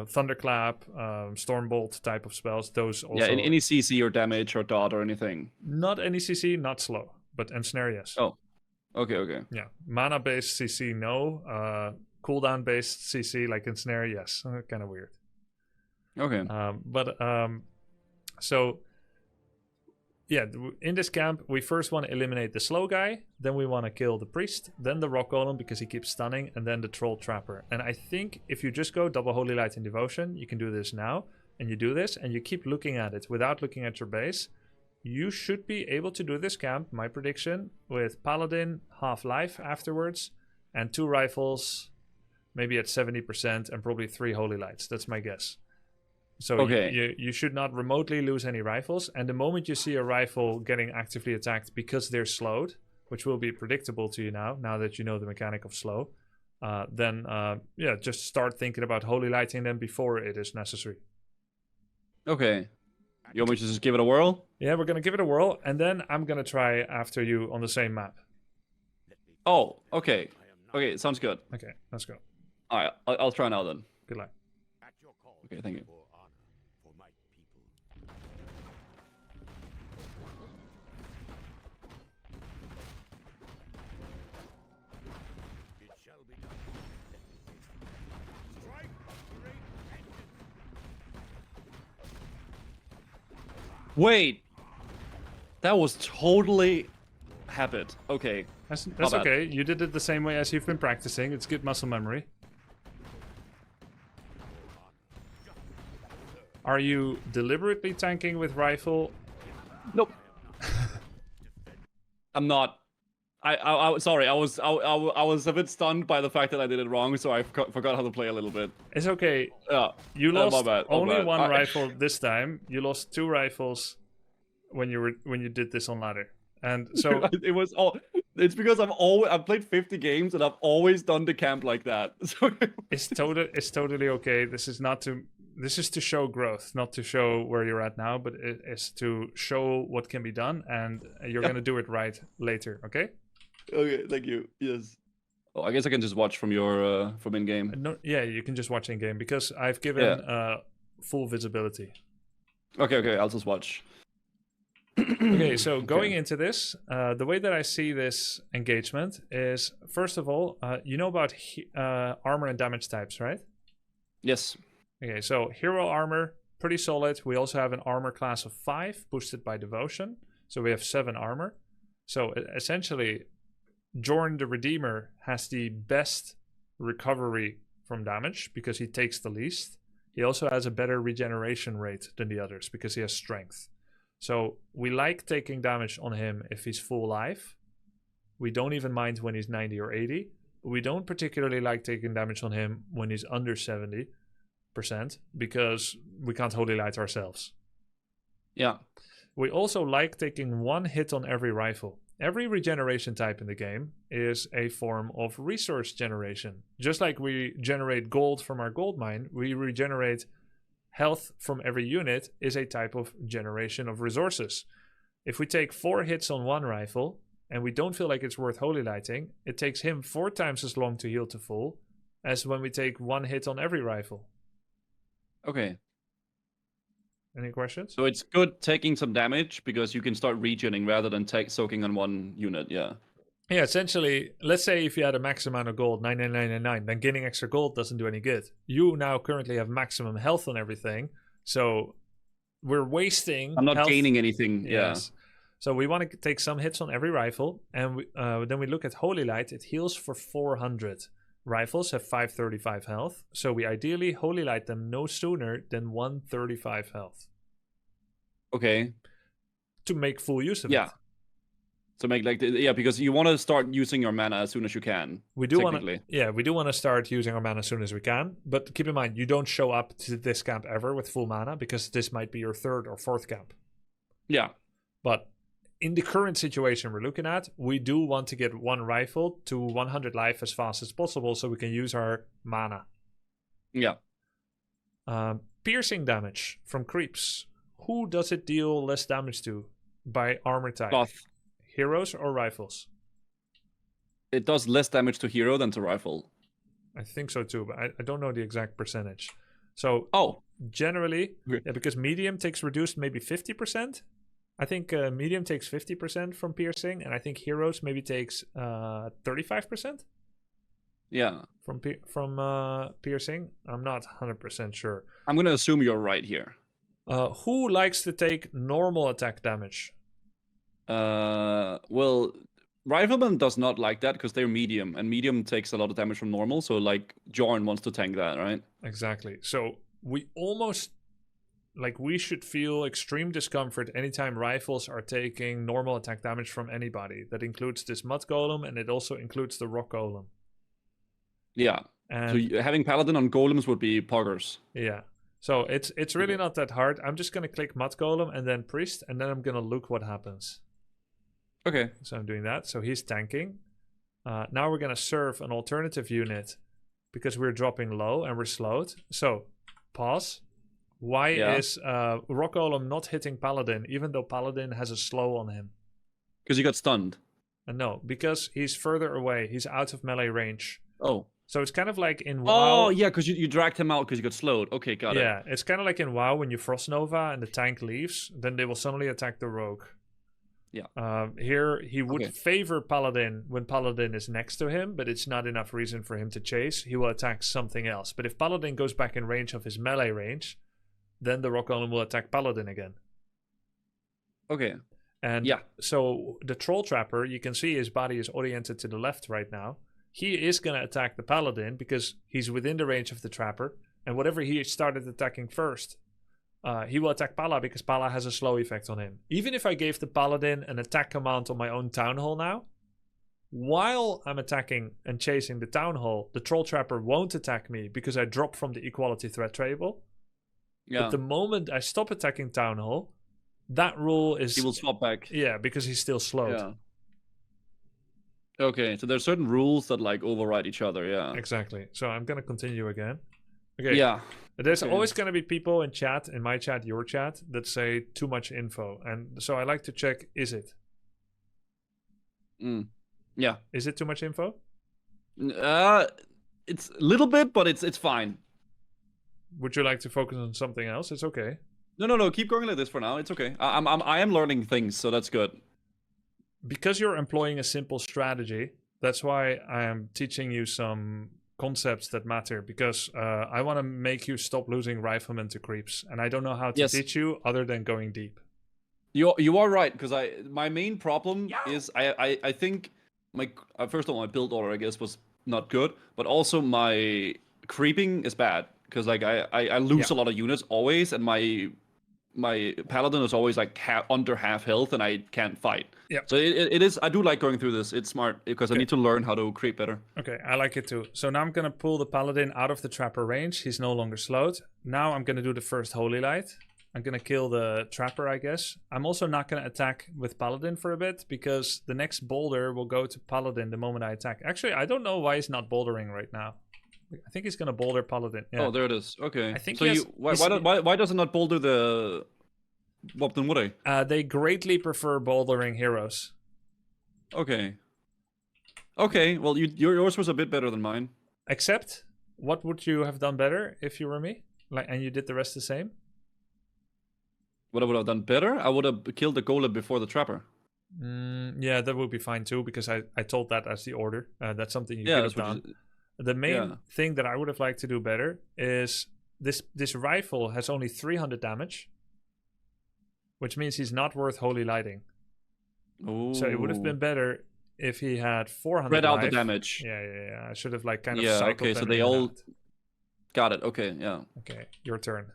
Thunderclap, Stormbolt type of spells. Those also... Yeah, any CC or damage or dot or anything. Not any CC, not slow, but ensnare, yes. Oh, okay. Yeah, mana-based CC, no. Cooldown-based CC, like ensnare, yes. Kind of weird. Okay. So... Yeah, in this camp, we first want to eliminate the slow guy, then we want to kill the priest, then the Rock Golem because he keeps stunning, and then the Troll Trapper. And I think if you just go double Holy Light and Devotion, you can do this now, and you do this, and you keep looking at it without looking at your base, you should be able to do this camp, my prediction, with Paladin, half life afterwards, and 2 rifles, maybe at 70%, and probably 3 Holy Lights. That's my guess. So you should not remotely lose any rifles. And the moment you see a rifle getting actively attacked because they're slowed, which will be predictable to you now that you know the mechanic of slow, then just start thinking about holy lighting them before it is necessary. Okay. You want me to just give it a whirl? Yeah, we're gonna give it a whirl, and then I'm gonna try after you on the same map. Oh, okay. Okay, sounds good. Okay, let's go. All right, I'll try now then. Good luck. Okay, thank you. Wait, that was totally habit. Okay. That's bad. okay. You did it the same way as you've been practicing. It's good muscle memory. Are you deliberately tanking with rifle? Nope. I'm not. Sorry. I was a bit stunned by the fact that I did it wrong, so I forgot how to play a little bit. It's okay. Yeah. You lost my bad, only one rifle this time. You lost 2 rifles when you did this on ladder. And so it was all. It's because I've played 50 games and I've always done the camp like that. So it's totally okay. This is to show growth, not to show where you're at now, but it is to show what can be done, and you're gonna do it right later. Okay. Okay. Thank you. Yes. Oh, I guess I can just watch from your from in game. No, yeah, you can just watch in game because I've given full visibility. Okay. I'll just watch. Okay, so going into this, the way that I see this engagement is, first of all, you know about armor and damage types, right? Yes. Okay, so hero armor, pretty solid. We also have an armor class of 5, boosted by devotion. So we have 7 armor. So essentially, Jorn the Redeemer has the best recovery from damage because he takes the least. He also has a better regeneration rate than the others because he has strength. So we like taking damage on him if he's full life. We don't even mind when he's 90 or 80. We don't particularly like taking damage on him when he's under 70% because we can't holy light ourselves. Yeah. We also like taking 1 hit on every rifle. Every regeneration type in the game is a form of resource generation. Just like we generate gold from our gold mine, we regenerate health from every unit is a type of generation of resources. If we take 4 hits on 1 rifle and we don't feel like it's worth holy lighting, it takes him 4 times as long to heal to full as when we take 1 hit on every rifle. Okay. Any questions? So it's good taking some damage because you can start regening rather than soaking on 1 unit. Yeah. Yeah, essentially, let's say if you had a max amount of gold, 99999, then gaining extra gold doesn't do any good. You now currently have maximum health on everything, so we're wasting I'm not health. gaining anything, Yes. So we want to take some hits on every rifle, and then we look at Holy Light. It heals for 400. Rifles have 535 health, so we ideally Holy Light them no sooner than 135 health. Okay. To make full use of it. To make because you want to start using your mana as soon as you can. We do want to start using our mana as soon as we can, but keep in mind you don't show up to this camp ever with full mana because this might be your 3rd or 4th camp. Yeah. But in the current situation we're looking at, we do want to get 1 rifle to 100 life as fast as possible so we can use our mana. Yeah. Piercing damage from creeps. Who does it deal less damage to by armor type? Both. Heroes or rifles? It does less damage to hero than to rifle. I think so too, but I don't know the exact percentage. So generally, because medium takes reduced maybe 50%. I think medium takes 50% from piercing, and I think heroes maybe takes 35%. Yeah. From piercing. I'm not 100% sure. I'm gonna assume you're right here. Who likes to take normal attack damage? Well, Rifleman does not like that because they're medium, and medium takes a lot of damage from normal, so like Jorn wants to tank that, right? Exactly. So we almost we should feel extreme discomfort anytime rifles are taking normal attack damage from anybody. That includes this mud golem, and it also includes the rock golem. Yeah. And so having paladin on golems would be poggers. Yeah. So it's really not that hard. I'm just gonna click mud golem and then priest, and then I'm gonna look what happens. Okay. So I'm doing that. So he's tanking. Now we're going to serve an alternative unit because we're dropping low and we're slowed. So pause. Why is Rock Golem not hitting Paladin even though Paladin has a slow on him? Because he got stunned. No, because he's further away. He's out of melee range. Oh. So it's kind of like in WoW. Oh, yeah, because you dragged him out because you got slowed. Okay, got it. Yeah, it's kind of like in WoW when you Frost Nova and the tank leaves, then they will suddenly attack the rogue. Yeah. Here, he would favor Paladin when Paladin is next to him, but it's not enough reason for him to chase. He will attack something else. But if Paladin goes back in range of his melee range, then the Rock Golem will attack Paladin again. Okay. And so the Troll Trapper, you can see his body is oriented to the left right now. He is going to attack the Paladin because he's within the range of the Trapper. And whatever he started attacking first, he will attack Pala because Pala has a slow effect on him. Even if I gave the Paladin an attack command on my own Town Hall now, while I'm attacking and chasing the Town Hall, the Troll Trapper won't attack me because I drop from the equality threat table. Yeah. But the moment I stop attacking Town Hall, that rule is... He will swap back. Yeah, because he's still slowed. Yeah. Okay, so there's certain rules that like override each other, yeah. Exactly. So I'm going to continue again. Okay. Yeah. There's always going to be people in chat, in my chat, your chat, that say too much info. And so I like to check, is it? Yeah. Is it too much info? It's a little bit, but it's fine. Would you like to focus on something else? It's okay. No. Keep going like this for now. It's okay. I am learning things, so that's good. Because you're employing a simple strategy, that's why I am teaching you some concepts that matter. Because I want to make you stop losing riflemen to creeps, and I don't know how to teach you other than going deep. You are right, because my main problem is I think my first of all my build order I guess was not good, but also my creeping is bad. Because like I lose a lot of units always, and my paladin is always like under half health, and I can't fight. Yeah. So it is. I do like going through this. It's smart because I need to learn how to creep better. Okay, I like it too. So now I'm gonna pull the paladin out of the trapper range. He's no longer slowed. Now I'm gonna do the first holy light. I'm gonna kill the trapper, I guess. I'm also not gonna attack with paladin for a bit because the next boulder will go to paladin the moment I attack. Actually, I don't know why he's not bouldering right now. I think he's gonna boulder paladin. Yeah. Oh, there it is. Okay. I think so why does it not boulder the Wopton Woody? They greatly prefer bouldering heroes. Okay. Okay. Well, yours was a bit better than mine. Except, what would you have done better if you were me? And you did the rest the same? What I would have done better? I would have killed the golem before the trapper. Yeah, that would be fine too because I told that as the order. That's something you could have done. The main thing that I would have liked to do better is this rifle has only 300 damage, which means he's not worth holy lighting. Ooh. So it would have been better if he had 400 spread out the damage. Yeah. I should have like kind of cycled okay, them so they in and all out. Got it. Okay, yeah. Okay, your turn.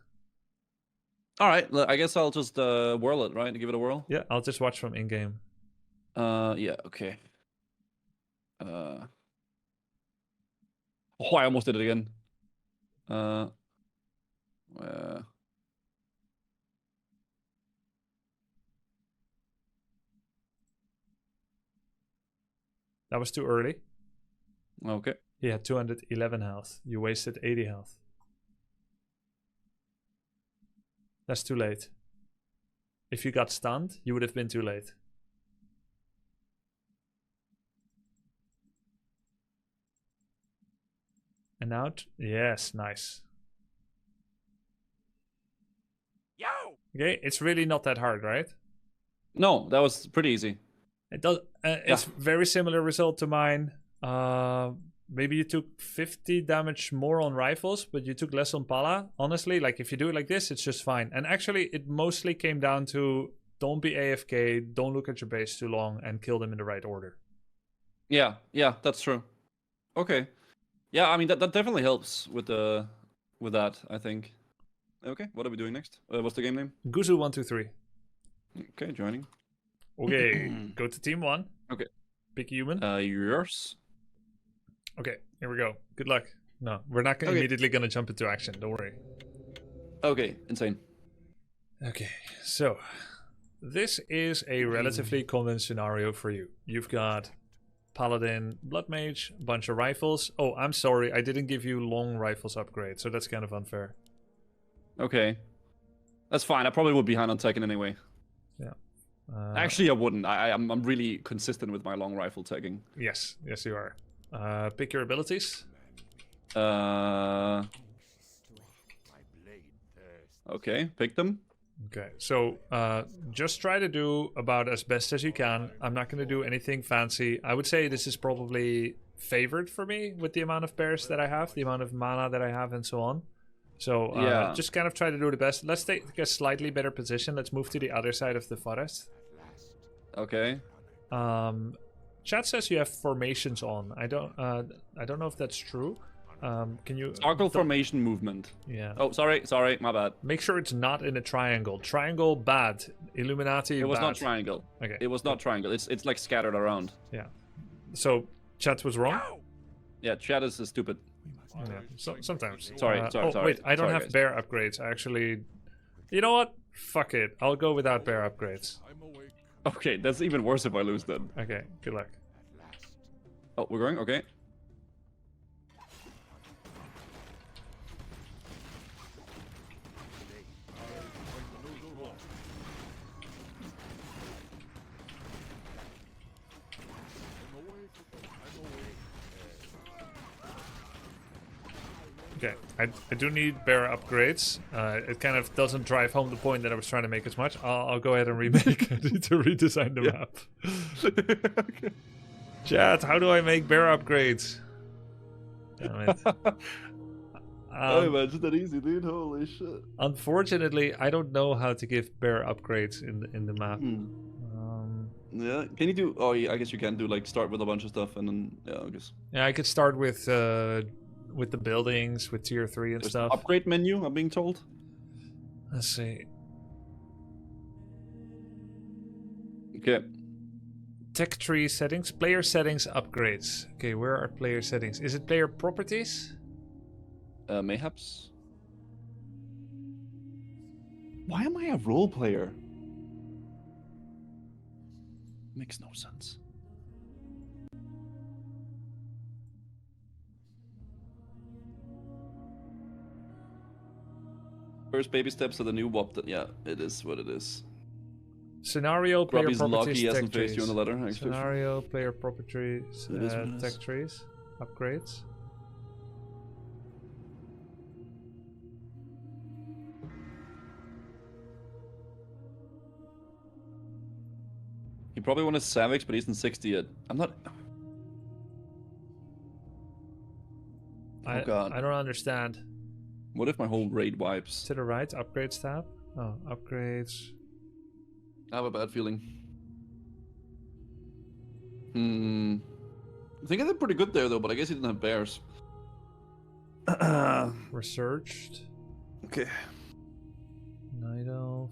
All right, I guess I'll just whirl it, right? Give it a whirl. Yeah, I'll just watch from in-game. Yeah. Okay. Oh, I almost did it again. That was too early. Okay. He had 211 health. You wasted 80 health. That's too late. If you got stunned, you would have been too late. And now, yes, nice. Yo! Okay, it's really not that hard, right? No, that was pretty easy. It does. It's very similar result to mine. Maybe you took 50 damage more on rifles, but you took less on pala. Honestly, like if you do it like this, it's just fine. And actually, it mostly came down to don't be AFK, don't look at your base too long, and kill them in the right order. Yeah, that's true. Okay. Yeah, I mean that definitely helps with that, I think. Okay, what are we doing next? What's the game name? Guzu 123. Okay, joining. Okay, go to team 1. Okay. Pick human. Yours. Okay, here we go. Good luck. No, we're not immediately gonna jump into action. Don't worry. Okay, insane. Okay, so this is a relatively common scenario for you. You've got Paladin, Blood Mage, a bunch of rifles. Oh, I'm sorry, I didn't give you long rifles upgrade, so that's kind of unfair. Okay. That's fine. I probably would be behind on Tekken anyway. Yeah. Actually, I wouldn't. I'm really consistent with my long rifle tagging. Yes, you are. Pick your abilities. Okay, pick them. Okay, so just try to do about as best as you can. I'm not going to do anything fancy. I would say this is probably favored for me with the amount of bears that I have, the amount of mana that I have, and so on. So just kind of try to do the best. Let's take a slightly better position. Let's move to the other side of the forest. Okay. Chat says you have formations on. I don't know if that's true. Can you toggle formation movement? Yeah. Oh, sorry, my bad. Make sure it's not in a triangle. Triangle bad. Illuminati. It was bad. not triangle. Okay. It was not triangle. It's like scattered around. Yeah. So chat was wrong. Yeah, chat is stupid. Yeah. So, sometimes. Sorry. Wait, I don't have guys. bear upgrades. I actually. You know what? Fuck it. I'll go without bear upgrades. Okay, that's even worse if I lose then. Okay. Good luck. Oh, we're going. Okay. Okay, I do need bear upgrades. It kind of doesn't drive home the point that I was trying to make as much. I'll go ahead and remake. I need to redesign the map. Okay. Chat, how do I make bear upgrades? Damn it. Oh man, it's that easy, dude. Holy shit. Unfortunately, I don't know how to give bear upgrades in the map. Yeah, can you do? Oh, yeah, I guess you can do like start with a bunch of stuff and then I guess. Yeah, I could start with the buildings, with tier 3 and There's stuff. an upgrade menu, I'm being told. Let's see. Okay. Tech tree settings, player settings, upgrades. Okay, where are player settings? Is it player properties? Mayhaps. Why am I a role player? Makes no sense. First baby steps of the new WAP. Yeah, it is what it is. Scenario, player Grubby's properties, lucky he tech hasn't faced you trees. on the ladder. Actually. Scenario, player properties, It is what it tech is. trees, upgrades. He probably wanted Savix, but he's in 60 yet. I'm not. Oh god. I don't understand. What if my whole raid wipes? To the right, upgrades tab. Oh, upgrades. I have a bad feeling. I think I did pretty good there though, but I guess he didn't have bears. Researched. Okay. Night Elf.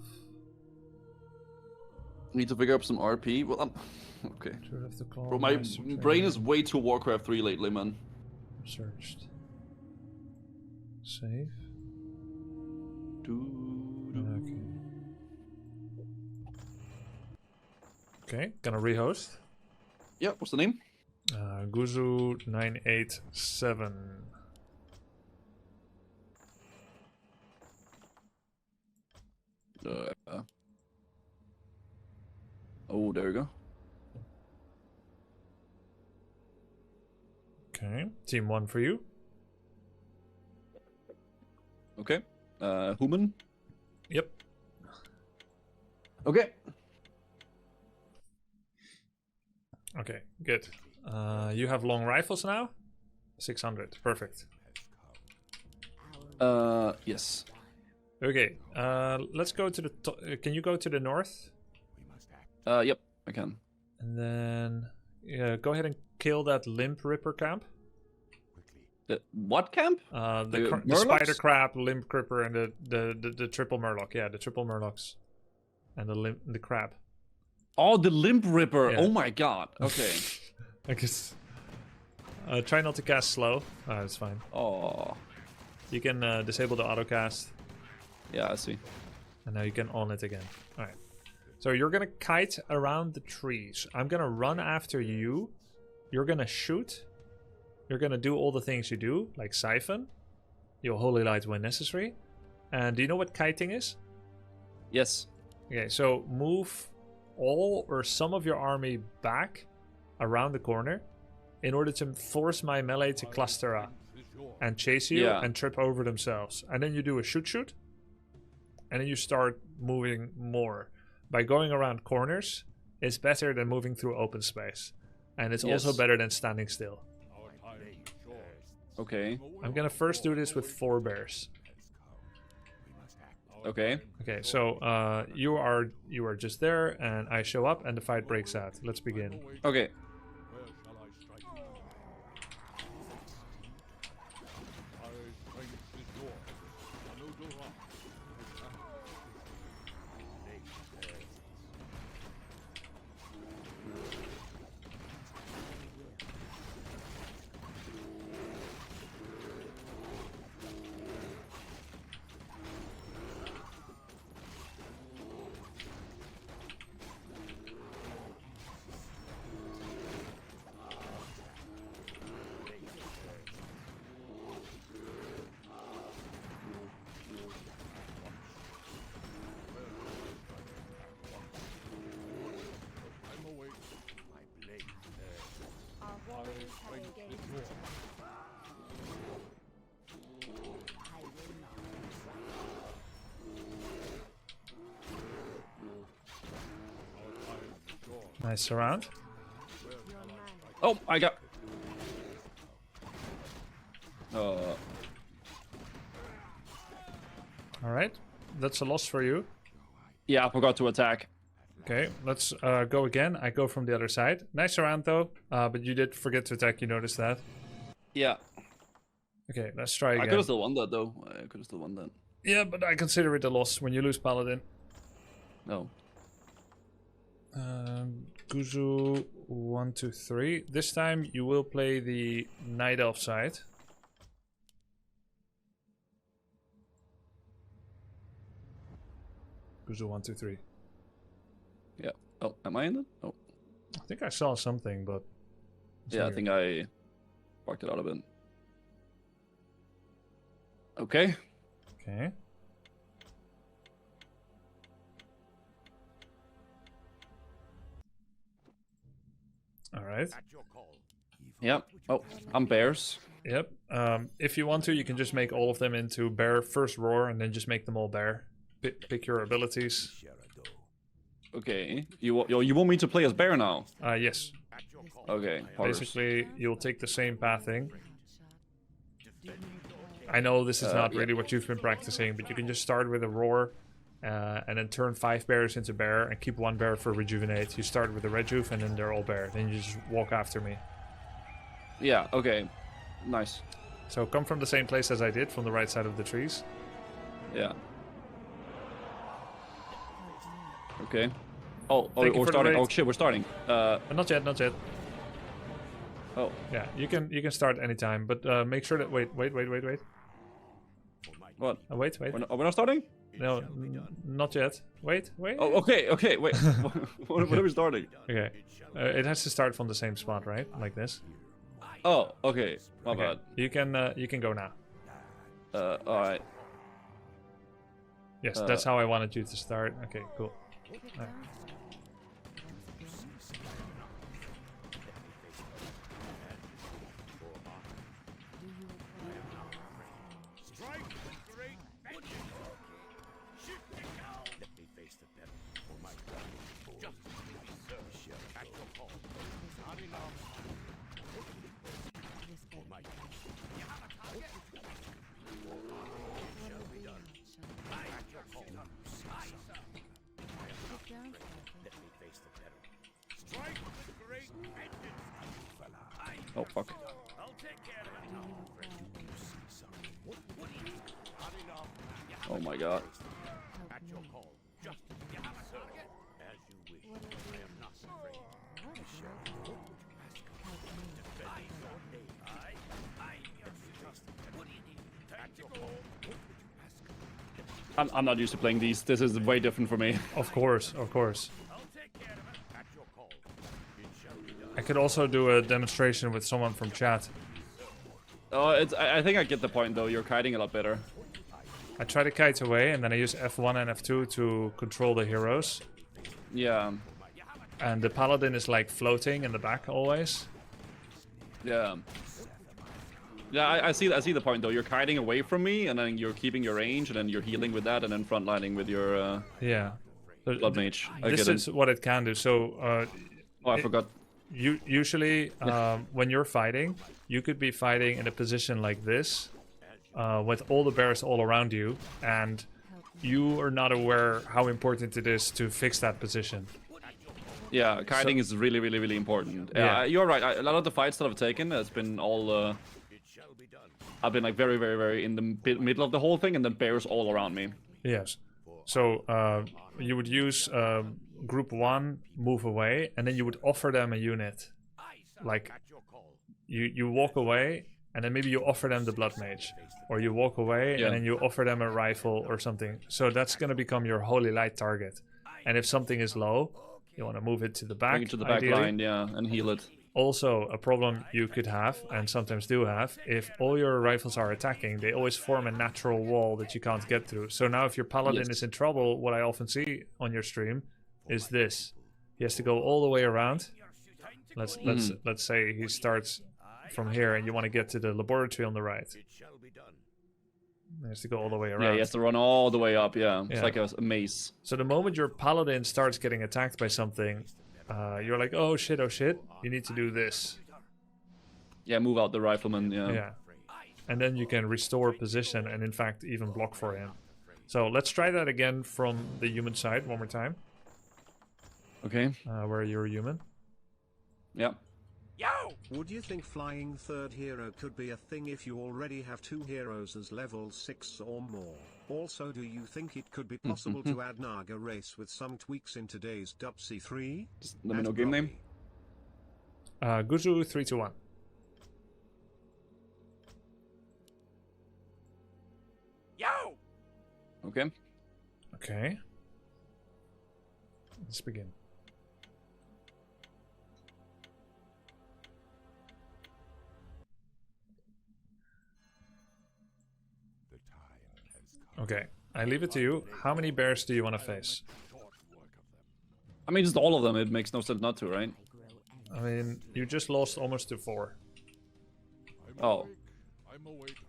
Need to figure out some RP. Well, okay. Druid of the Claw, Bro, my Master brain Trainer. is way too Warcraft 3 lately, man. Researched. Save. Okay. Okay, gonna rehost. Yeah, what's the name? Guzu 987. Oh, there we go. Okay, team 1 for you. Okay. Human. Yep. Okay. Okay, good. You have long rifles now? 600, perfect. Yes. Okay, let's go to the... can you go to the north? Yep, I can. And then go ahead and kill that Limp Ripper camp. What camp? The Murlocs? Spider Crab, Limp Ripper, and the Triple Murloc. Yeah, the Triple Murlocs. And the crab. Oh, the Limp Ripper. Yeah. Oh my god. Okay. I guess. Try not to cast slow. It's fine. Oh. You can disable the auto cast. Yeah, I see. And now you can on it again. Alright. So you're gonna kite around the trees. I'm gonna run after you. You're gonna shoot. You're gonna do all the things you do, like siphon. You'll holy light when necessary. And do you know what kiting is? Yes. Okay, so move all or some of your army back around the corner in order to force my melee to cluster up and chase you and trip over themselves. And then you do a shoot. And then you start moving more. By going around corners, it's better than moving through open space. And it's also better than standing still. Okay. I'm gonna first do this with 4 bears. Okay. Okay, so you are just there, and I show up, and the fight breaks out. Let's begin. Okay. Nice surround. Oh, I got... Alright, that's a loss for you. Yeah, I forgot to attack. Okay, let's go again. I go from the other side. Nice surround though, but you did forget to attack, you noticed that. Yeah. Okay, let's try again. I could have still won that though. I could have still won that. Yeah, but I consider it a loss when you lose Paladin. No. Guzu 1, 2, 3. This time you will play the Night Elf side. Guzu 1, 2, 3. Yeah. Oh, am I in it? Oh. I think I saw something, but... Yeah, I think I fucked it out a bit. Okay. Okay. Alright. Yep. Oh, I'm bears. Yep. If you want to, you can just make all of them into bear first roar, and then just make them all bear. Pick your abilities. Okay. You want me to play as bear now? Yes. Okay. Basically, you'll take the same pathing. I know this is not really what you've been practicing, but you can just start with a roar, and then turn 5 bears into bear, and keep 1 bear for rejuvenate. You start with a rejuve, and then they're all bear. Then you just walk after me. Yeah. Okay. Nice. So come from the same place as I did, from the right side of the trees. Yeah. Okay. Oh, we're starting. Oh shit, we're starting. Not yet, not yet. Oh. Yeah, you can start anytime, but make sure that wait. What? Wait. We're not starting? No, not yet. Wait. Oh, okay. Wait. When are we starting? Okay. It has to start from the same spot, right? Like this. Oh, okay. My bad. You can go now. All right. Yes, that's how I wanted you to start. Okay, cool. All right. Oh fuck. Oh my god. I'm not used to playing these. This is way different for me. Of course, of course. I could also do a demonstration with someone from chat. Oh, I think I get the point though. You're kiting a lot better. I try to kite away, and then I use F1 and F2 to control the heroes. Yeah. And the paladin is like floating in the back always. Yeah. Yeah, I see the point though. You're kiting away from me, and then you're keeping your range, and then you're healing with that, and then frontlining with your yeah. So blood mage. This is what it can do. So oh, I forgot. Usually, when you're fighting, you could be fighting in a position like this, with all the bears all around you, and you are not aware how important it is to fix that position. Yeah, kiting is really, really, really important. Yeah. You're right. A lot of the fights that I've taken has been all. I've been like very, very, very in the middle of the whole thing, and then bears all around me. Yes. So you would use group 1, move away, and then you would offer them a unit. Like you walk away, and then maybe you offer them the blood mage, or you walk away and then you offer them a rifle or something. So that's going to become your holy light target. And if something is low, you want to move it to the back. Bring it to the back line, yeah, and heal it. Also, a problem you could have, and sometimes do have, if all your rifles are attacking, they always form a natural wall that you can't get through. So now if your paladin is in trouble, what I often see on your stream is this. He has to go all the way around. Let's say he starts from here, and you want to get to the laboratory on the right. He has to go all the way around. Yeah, he has to run all the way up, yeah. It's like a maze. So the moment your paladin starts getting attacked by something, you're like, oh shit, you need to do this. Yeah, move out the rifleman, Yeah. And then you can restore position and in fact even block for him. So let's try that again from the human side one more time. Okay. Where you're human. Yeah. Would you think flying third hero could be a thing if you already have 2 heroes as level 6 or more? Also, do you think it could be possible to add Naga race with some tweaks in today's WC3? Just let me know game name. Guzu 321. Okay. Okay. Let's begin. Okay, I leave it to you. How many bears do you want to face? I mean, just all of them. It makes no sense not to, right? I mean, you just lost almost to 4. Oh.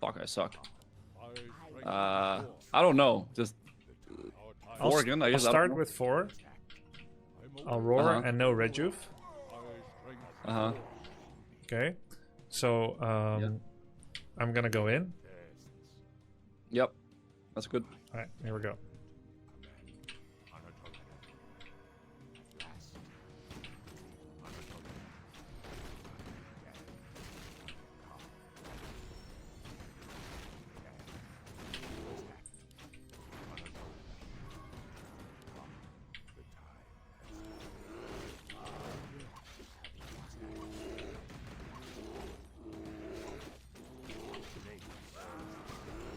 Fuck, I suck. I don't know. Just 4 again, I guess. I'll start with 4. I'll roar and no rejuve. Okay. So, I'm gonna go in. Yep. That's good. Alright, here we go.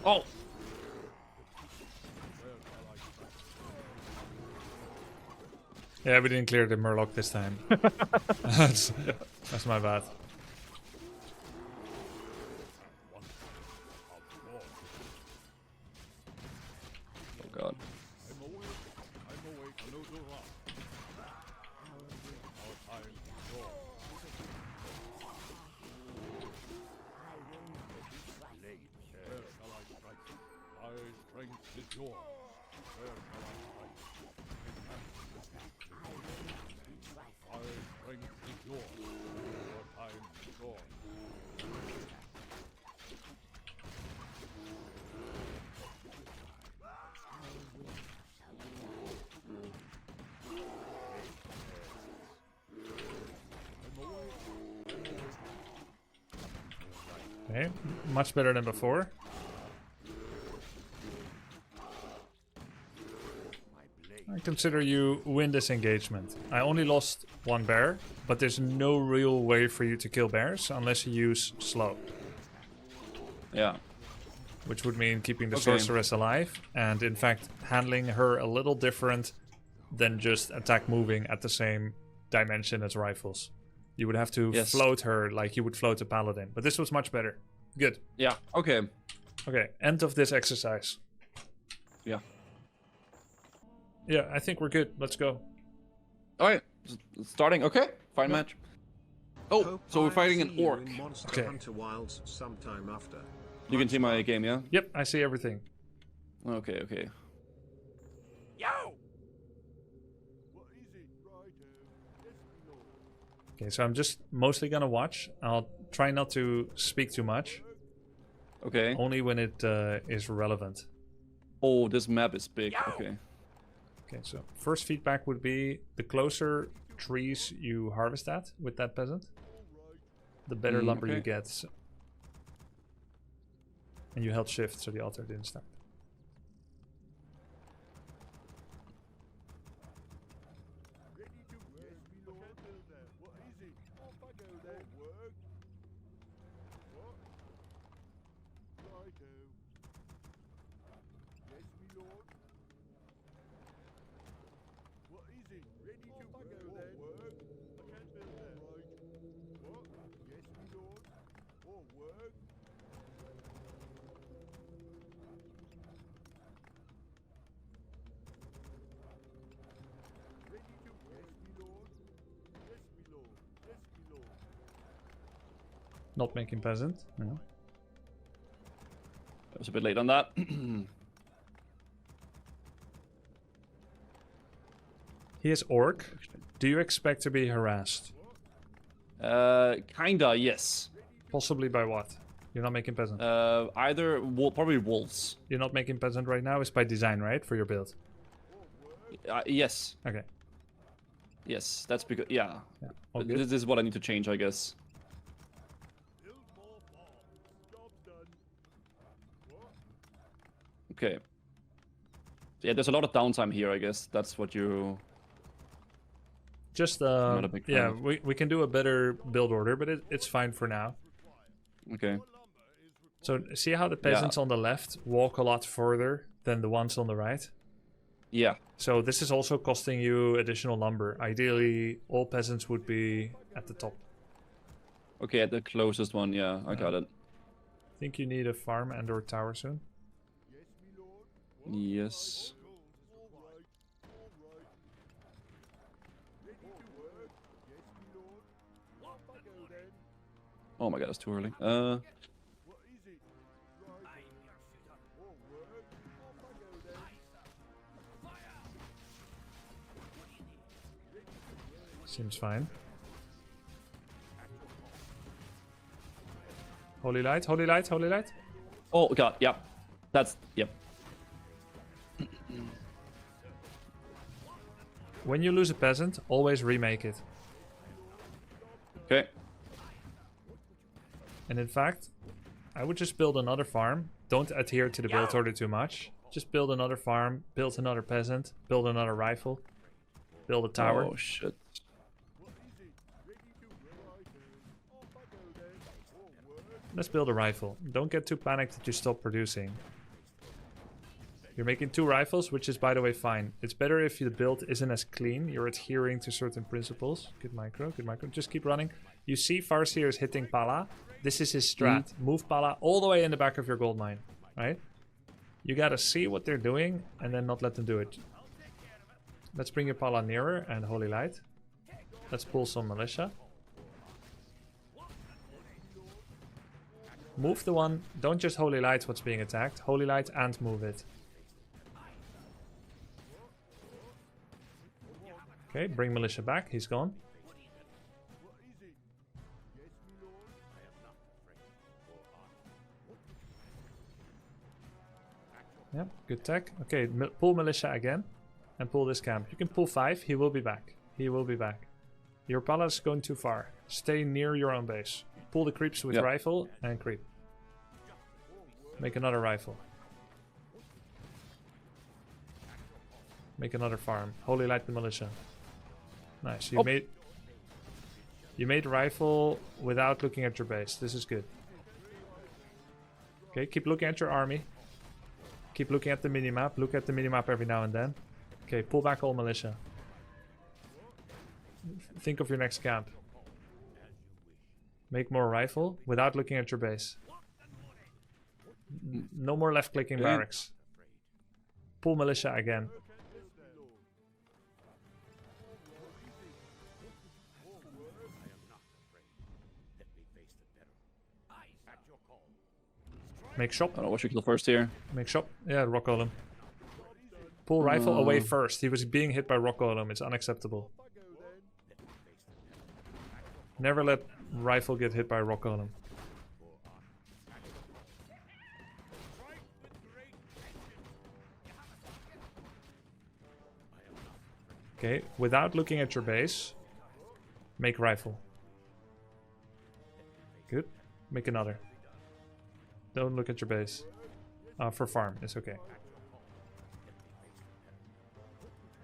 Oh! Yeah, we didn't clear the Murloc this time. that's my bad. Oh god. Okay, much better than before. I consider you win this engagement. I only lost 1 bear, but there's no real way for you to kill bears unless you use slow. Yeah. which would mean keeping the Okay. sorceress alive, and in fact handling her a little different than just attack moving at the same dimension as rifles. You would have to Yes. float her like you would float a paladin, but this was much better. Good. Yeah. Okay. Okay, end of this exercise. Yeah. Yeah, I think we're good. Let's go. All right. Starting. Okay. Fine Yeah. match. Oh, Hope so we're I'll fighting see an you orc. in Monster Okay. Hunter Wilds sometime after. You can see my game, yeah? Yep, I see everything. Okay, okay. Okay, so I'm just mostly gonna watch. I'll try not to speak too much, Okay. only when it is relevant. Oh, this map is big. Okay. Okay, so first feedback would be the closer trees you harvest at with that peasant, the better lumber you okay. get. And you held shift so the altar didn't start. Not making peasant. No. I was a bit late on that. He is orc. Do you expect to be harassed? Kinda, yes. Possibly by what? You're not making peasant. Either probably wolves. You're not making peasant right now. It's by design, right? For your build. Yes, Okay. yes. That's because yeah. Yeah. All good. This is what I need to change, I guess. Okay. Yeah, there's a lot of downtime here, I guess. That's what you... Just not a big fan yeah, of. we can do a better build order, but it's fine for now. Okay. So see how the peasants on the left walk a lot further than the ones on the right? Yeah. So this is also costing you additional lumber. Ideally, all peasants would be at the top. Okay, at the closest one, yeah, I got it. Think you need a farm and or tower soon? Yes. Oh my god, it's too early. Seems fine. Holy light, holy light, holy light. Oh god, yeah. That's, yep. When you lose a peasant, always remake it. Okay. And in fact, I would just build another farm. Don't adhere to the build order too much. Just build another farm, build another peasant, build another rifle, build a tower. Oh shit. Let's build a rifle. Don't get too panicked that you stop producing. You're making 2 rifles, which is, by the way, fine. It's better if the build isn't as clean. You're adhering to certain principles. Good micro, good micro. Just keep running. You see Farseer is hitting Pala. This is his strat. Move Pala all the way in the back of your gold mine, right? You gotta see what they're doing and then not let them do it. Let's bring your Pala nearer and Holy Light. Let's pull some militia. Move the one. Don't just Holy Light what's being attacked. Holy Light and move it. Okay, bring militia back. He's gone. Yep, good tech. Okay, pull militia again. And pull this camp. You can pull 5. He will be back. He will be back. Your palace is going too far. Stay near your own base. Pull the creeps with rifle and creep. Make another rifle. Make another farm. Holy Light the militia. Nice. You made rifle without looking at your base. This is good. Okay, keep looking at your army. Keep looking at the minimap. Look at the minimap every now and then. Okay, pull back all militia. Think of your next camp. Make more rifle without looking at your base. No more left clicking barracks. Pull militia again. Make shop. I don't know what should kill first here. Make shop. Yeah, rock golem. Pull rifle away first. He was being hit by rock golem. It's unacceptable. Never let rifle get hit by rock golem. Okay, without looking at your base, make rifle. Good. Make another. Don't look at your base. For farm, it's okay.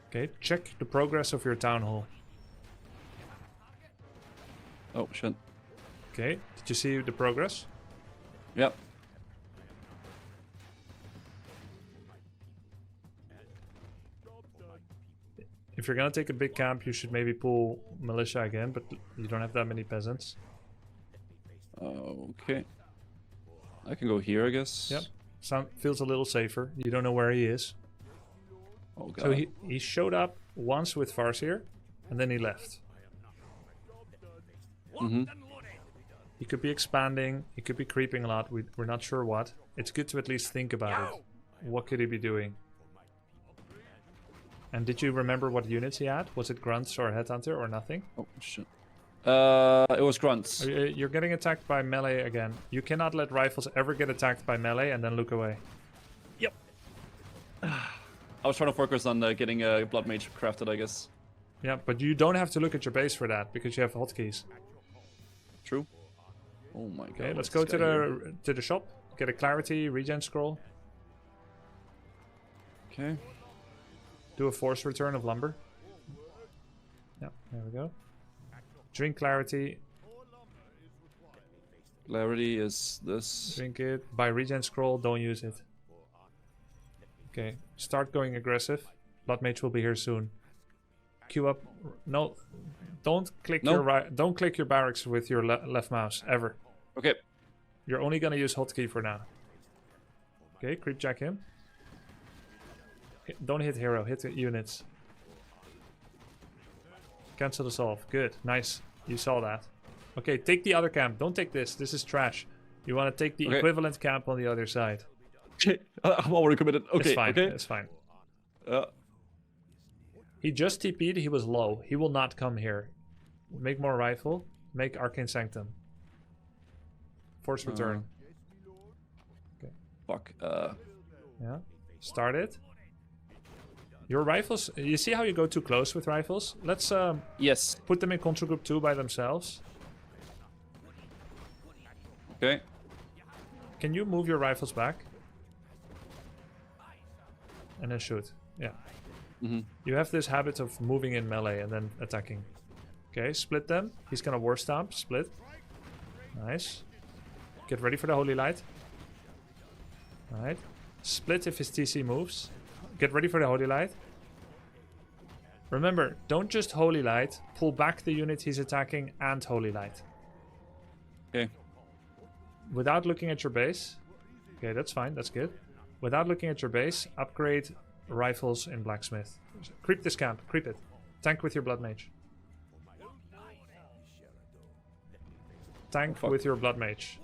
Okay, check the progress of your town hall. Oh, shit. Okay, did you see the progress? Yep. If you're gonna take a big camp, you should maybe pull militia again, but you don't have that many peasants. Okay. I can go here, I guess. Yep. Feels a little safer. You don't know where he is. Oh, God. So he showed up once with Farseer, and then he left. Mm-hmm. He could be expanding, he could be creeping a lot, we're not sure what. It's good to at least think about it. What could he be doing? And did you remember what units he had? Was it Grunts or Headhunter or nothing? Oh, shit. It was Grunts. You're getting attacked by melee again. You cannot let rifles ever get attacked by melee and then look away. Yep. I was trying to focus on getting a Blood Mage crafted, I guess. Yeah, but you don't have to look at your base for that, because you have hotkeys. True. Oh my god. Okay, let's go to the shop. Get a clarity, regen scroll. Okay. Do a force return of lumber. Yeah, there we go. Drink clarity. Clarity is this. Drink it. Buy regen scroll, don't use it. Okay, start going aggressive. Blood Mage will be here soon. Queue up. No, don't click don't click your barracks with your left mouse ever. Okay. You're only gonna use hotkey for now. Okay, creep jack him. Don't hit hero, hit the units. Cancel the solve. Good, nice. You saw that. Okay, take the other camp. Don't take this. This is trash. You want to take the equivalent camp on the other side. Okay, I'm already committed. Okay, it's fine. Okay. It's fine. He just TP'd. He was low. He will not come here. Make more rifle. Make Arcane Sanctum. Force return. Okay. Fuck. Yeah. Start it. Your rifles. You see how you go too close with rifles? Let's yes. Put them in control group 2 by themselves. Okay. Can you move your rifles back? And then shoot. Yeah. You have this habit of moving in melee and then attacking. Okay, split them. He's gonna war stomp. Split. Nice. Get ready for the Holy Light. Alright. Split if his TC moves. Get ready for the Holy Light. Remember, don't just Holy Light. Pull back the unit he's attacking and Holy Light. Okay. Without looking at your base. Okay, that's fine. That's good. Without looking at your base, upgrade rifles in blacksmith. Creep this camp. Creep it. Tank with your blood mage. Tank with your blood mage.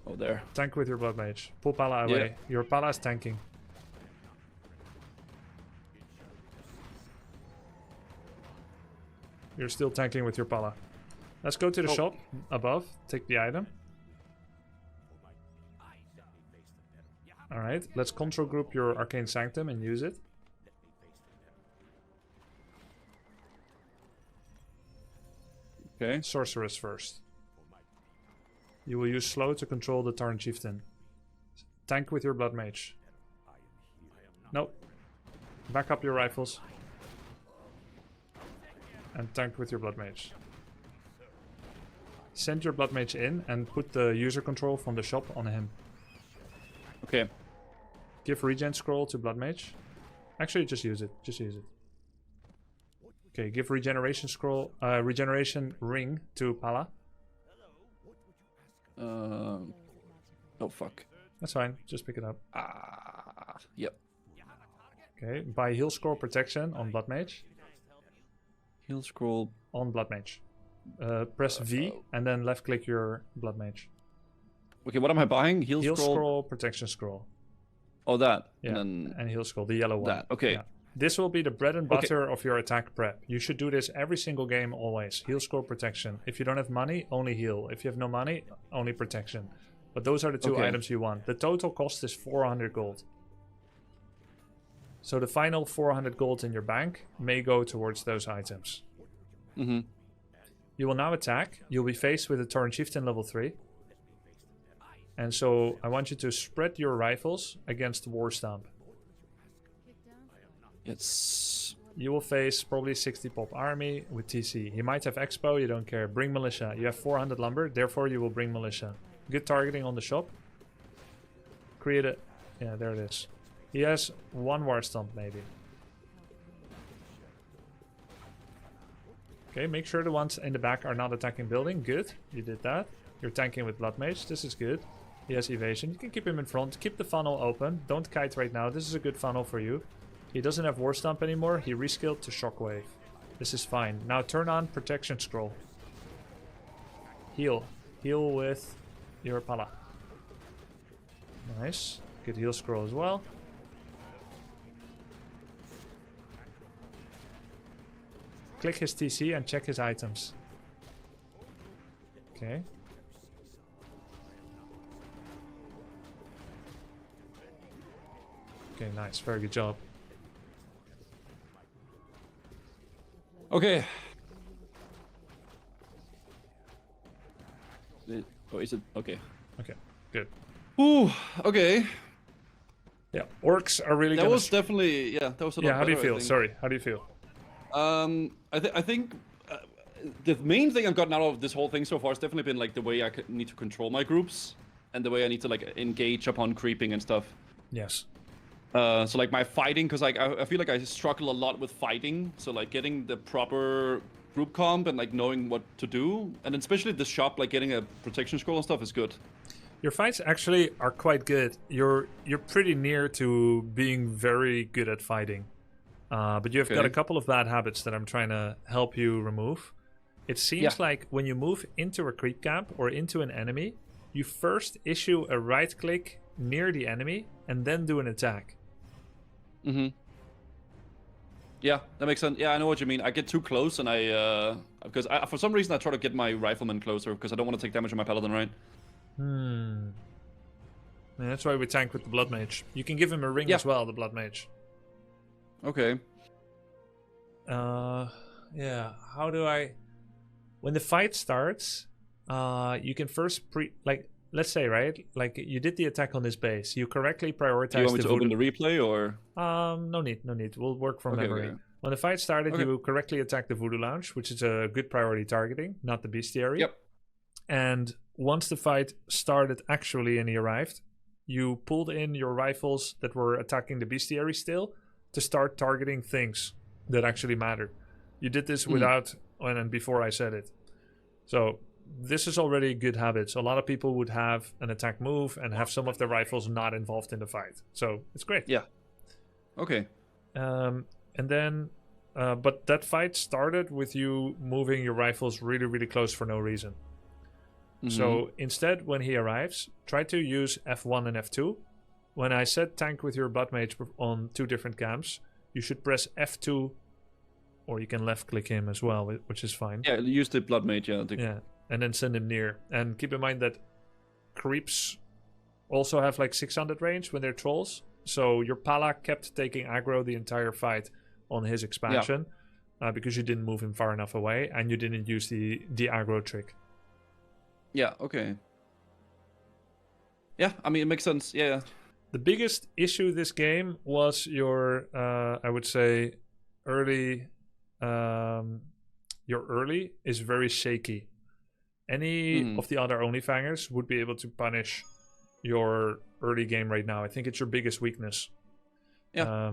Oh, there. Tank with your blood mage. Pull Pala away. Yeah. Your Pala is tanking. You're still tanking with your Pala. Let's go to the shop above. Take the item. Alright, let's control group your Arcane Sanctum and use it. Okay. Sorceress first. You will use slow to control the Tarn Chieftain. Tank with your Blood Mage. Nope. Back up your rifles. And tank with your Blood Mage. send your blood mage in and put the user control from the shop on him. Okay. Give regen scroll to blood mage. Actually, just use it. Just use it. Okay, give regeneration scroll, regeneration ring to Pala. Oh fuck. That's fine. Just pick it up. Yep. Okay, buy heal scroll protection on blood mage. Heal scroll. On blood mage. Press V and then left click your blood mage. Okay, what am I buying? Heal scroll, protection scroll. Oh, that. Yeah, and then heal scroll, the yellow one. that. Okay. Yeah. This will be the bread and butter of your attack prep. You should do this every single game always. Heal scroll, protection. If you don't have money, only heal. If you have no money, only protection. But those are the two items you want. The total cost is 400 gold. So the final 400 gold in your bank may go towards those items. Mm-hmm. You will now attack. You'll be faced with a Tauren Chieftain level 3. And so I want you to spread your rifles against War Stamp. Yes. You will face probably 60 pop army with TC. He might have expo, you don't care. Bring militia. You have 400 lumber, therefore you will bring militia. Good targeting on the shop. Create a... Yeah, there it is. He has one War Stomp maybe. Okay, make sure the ones in the back are not attacking building. Good, you did that. You're tanking with Blood Mage, this is good. He has evasion. You can keep him in front. Keep the funnel open. Don't kite right now. This is a good funnel for you. He doesn't have War Stomp anymore. He reskilled to Shockwave. This is fine. Now turn on Protection Scroll. Heal. Heal with your Pala. Nice. Good heal scroll as well. Click his TC and check his items. Okay. Okay, nice. Very good job. Okay. Oh, is it? Okay. Okay, good. Ooh, okay. Yeah, orcs are really That gonna... was definitely, yeah, that was a lot Yeah, how do you better, I feel? think. Sorry, how do you feel? I think the main thing I've gotten out of this whole thing so far has definitely been like the way I need to control my groups and the way I need to like engage upon creeping and stuff. Yes. So like my fighting, because like I feel like I struggle a lot with fighting. So like getting the proper group comp and like knowing what to do, and especially the shop, like getting a protection scroll and stuff is good. Your fights actually are quite good. You're pretty near to being very good at fighting. But you've got a couple of bad habits that I'm trying to help you remove. It seems like when you move into a creep camp or into an enemy, you first issue a right click near the enemy and then do an attack. Mm-hmm. Yeah, that makes sense. Yeah, I know what you mean. I get too close and because for some reason I try to get my rifleman closer because I don't want to take damage on my paladin, right? And that's why we tank with the Blood Mage. You can give him a ring as well, the Blood Mage. Okay. Yeah, how do I... When the fight starts, you can first let's say, right? Like, you did the attack on this base. You correctly prioritized... Do you want me to open the replay, or...? No need. We'll work from memory. Okay. When the fight started, you correctly attacked the Voodoo Lounge, which is a good priority targeting, not the Bestiary. Yep. And once the fight started actually and he arrived, you pulled in your rifles that were attacking the Bestiary still to start targeting things that actually matter. You did this without... and before I said it. So... This is already good habits. A lot of people would have an attack move and have some of their rifles not involved in the fight. So it's great. Yeah. Okay. And then, but that fight started with you moving your rifles really, really close for no reason. Mm-hmm. So instead, when he arrives, try to use F1 and F2. When I said tank with your Blood Mage on 2 different camps, you should press F2, or you can left click him as well, which is fine. Yeah, use the Blood Mage, Yeah. And then send him near. And keep in mind that creeps also have like 600 range when they're trolls. So your Pala kept taking aggro the entire fight on his expansion. Because you didn't move him far enough away. And you didn't use the aggro trick. Yeah, okay. Yeah, I mean, it makes sense. Yeah. The biggest issue this game was your, I would say, early... your early is very shaky. Any of the other onlyfangers would be able to punish your early game right now. I think it's your biggest weakness. Yeah.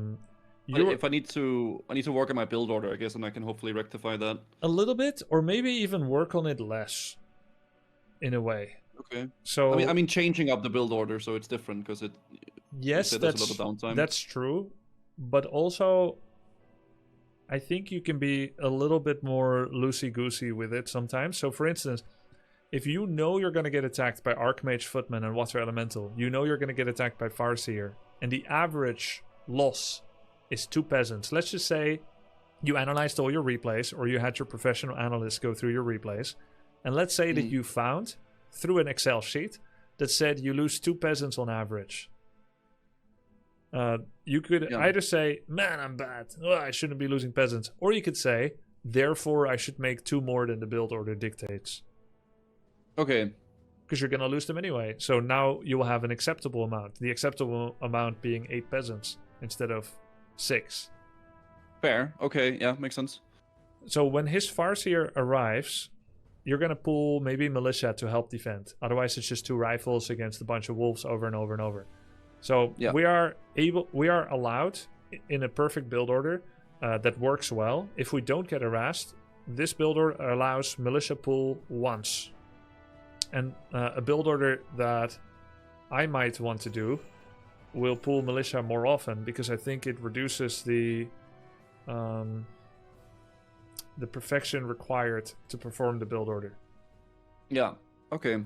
If I need to work on my build order, I guess, and I can hopefully rectify that. A little bit, or maybe even work on it less, in a way. Okay. So I mean, changing up the build order so it's different because it. Yes, there's a lot of downtime. That's true, but also, I think you can be a little bit more loosey-goosey with it sometimes. So, for instance, if you know you're going to get attacked by Archmage, Footman, and Water Elemental, you know you're going to get attacked by Farseer, and the average loss is 2 peasants. Let's just say you analyzed all your replays, or you had your professional analyst go through your replays, and let's say that you found, through an Excel sheet, that said you lose 2 peasants on average. You could either say, man, I'm bad. Oh, I shouldn't be losing peasants. Or you could say, therefore, I should make 2 more than the build order dictates. Okay. Because you're going to lose them anyway. So now you will have an acceptable amount. The acceptable amount being 8 peasants instead of 6. Fair. Okay. Yeah, makes sense. So when his Farseer arrives, you're going to pull maybe Militia to help defend. Otherwise, it's just 2 rifles against a bunch of wolves over and over and over. So we are allowed, in a perfect build order that works well. If we don't get harassed, this build order allows Militia pull once. And a build order that I might want to do will pull Militia more often, because I think it reduces the perfection required to perform the build order. Yeah. Okay.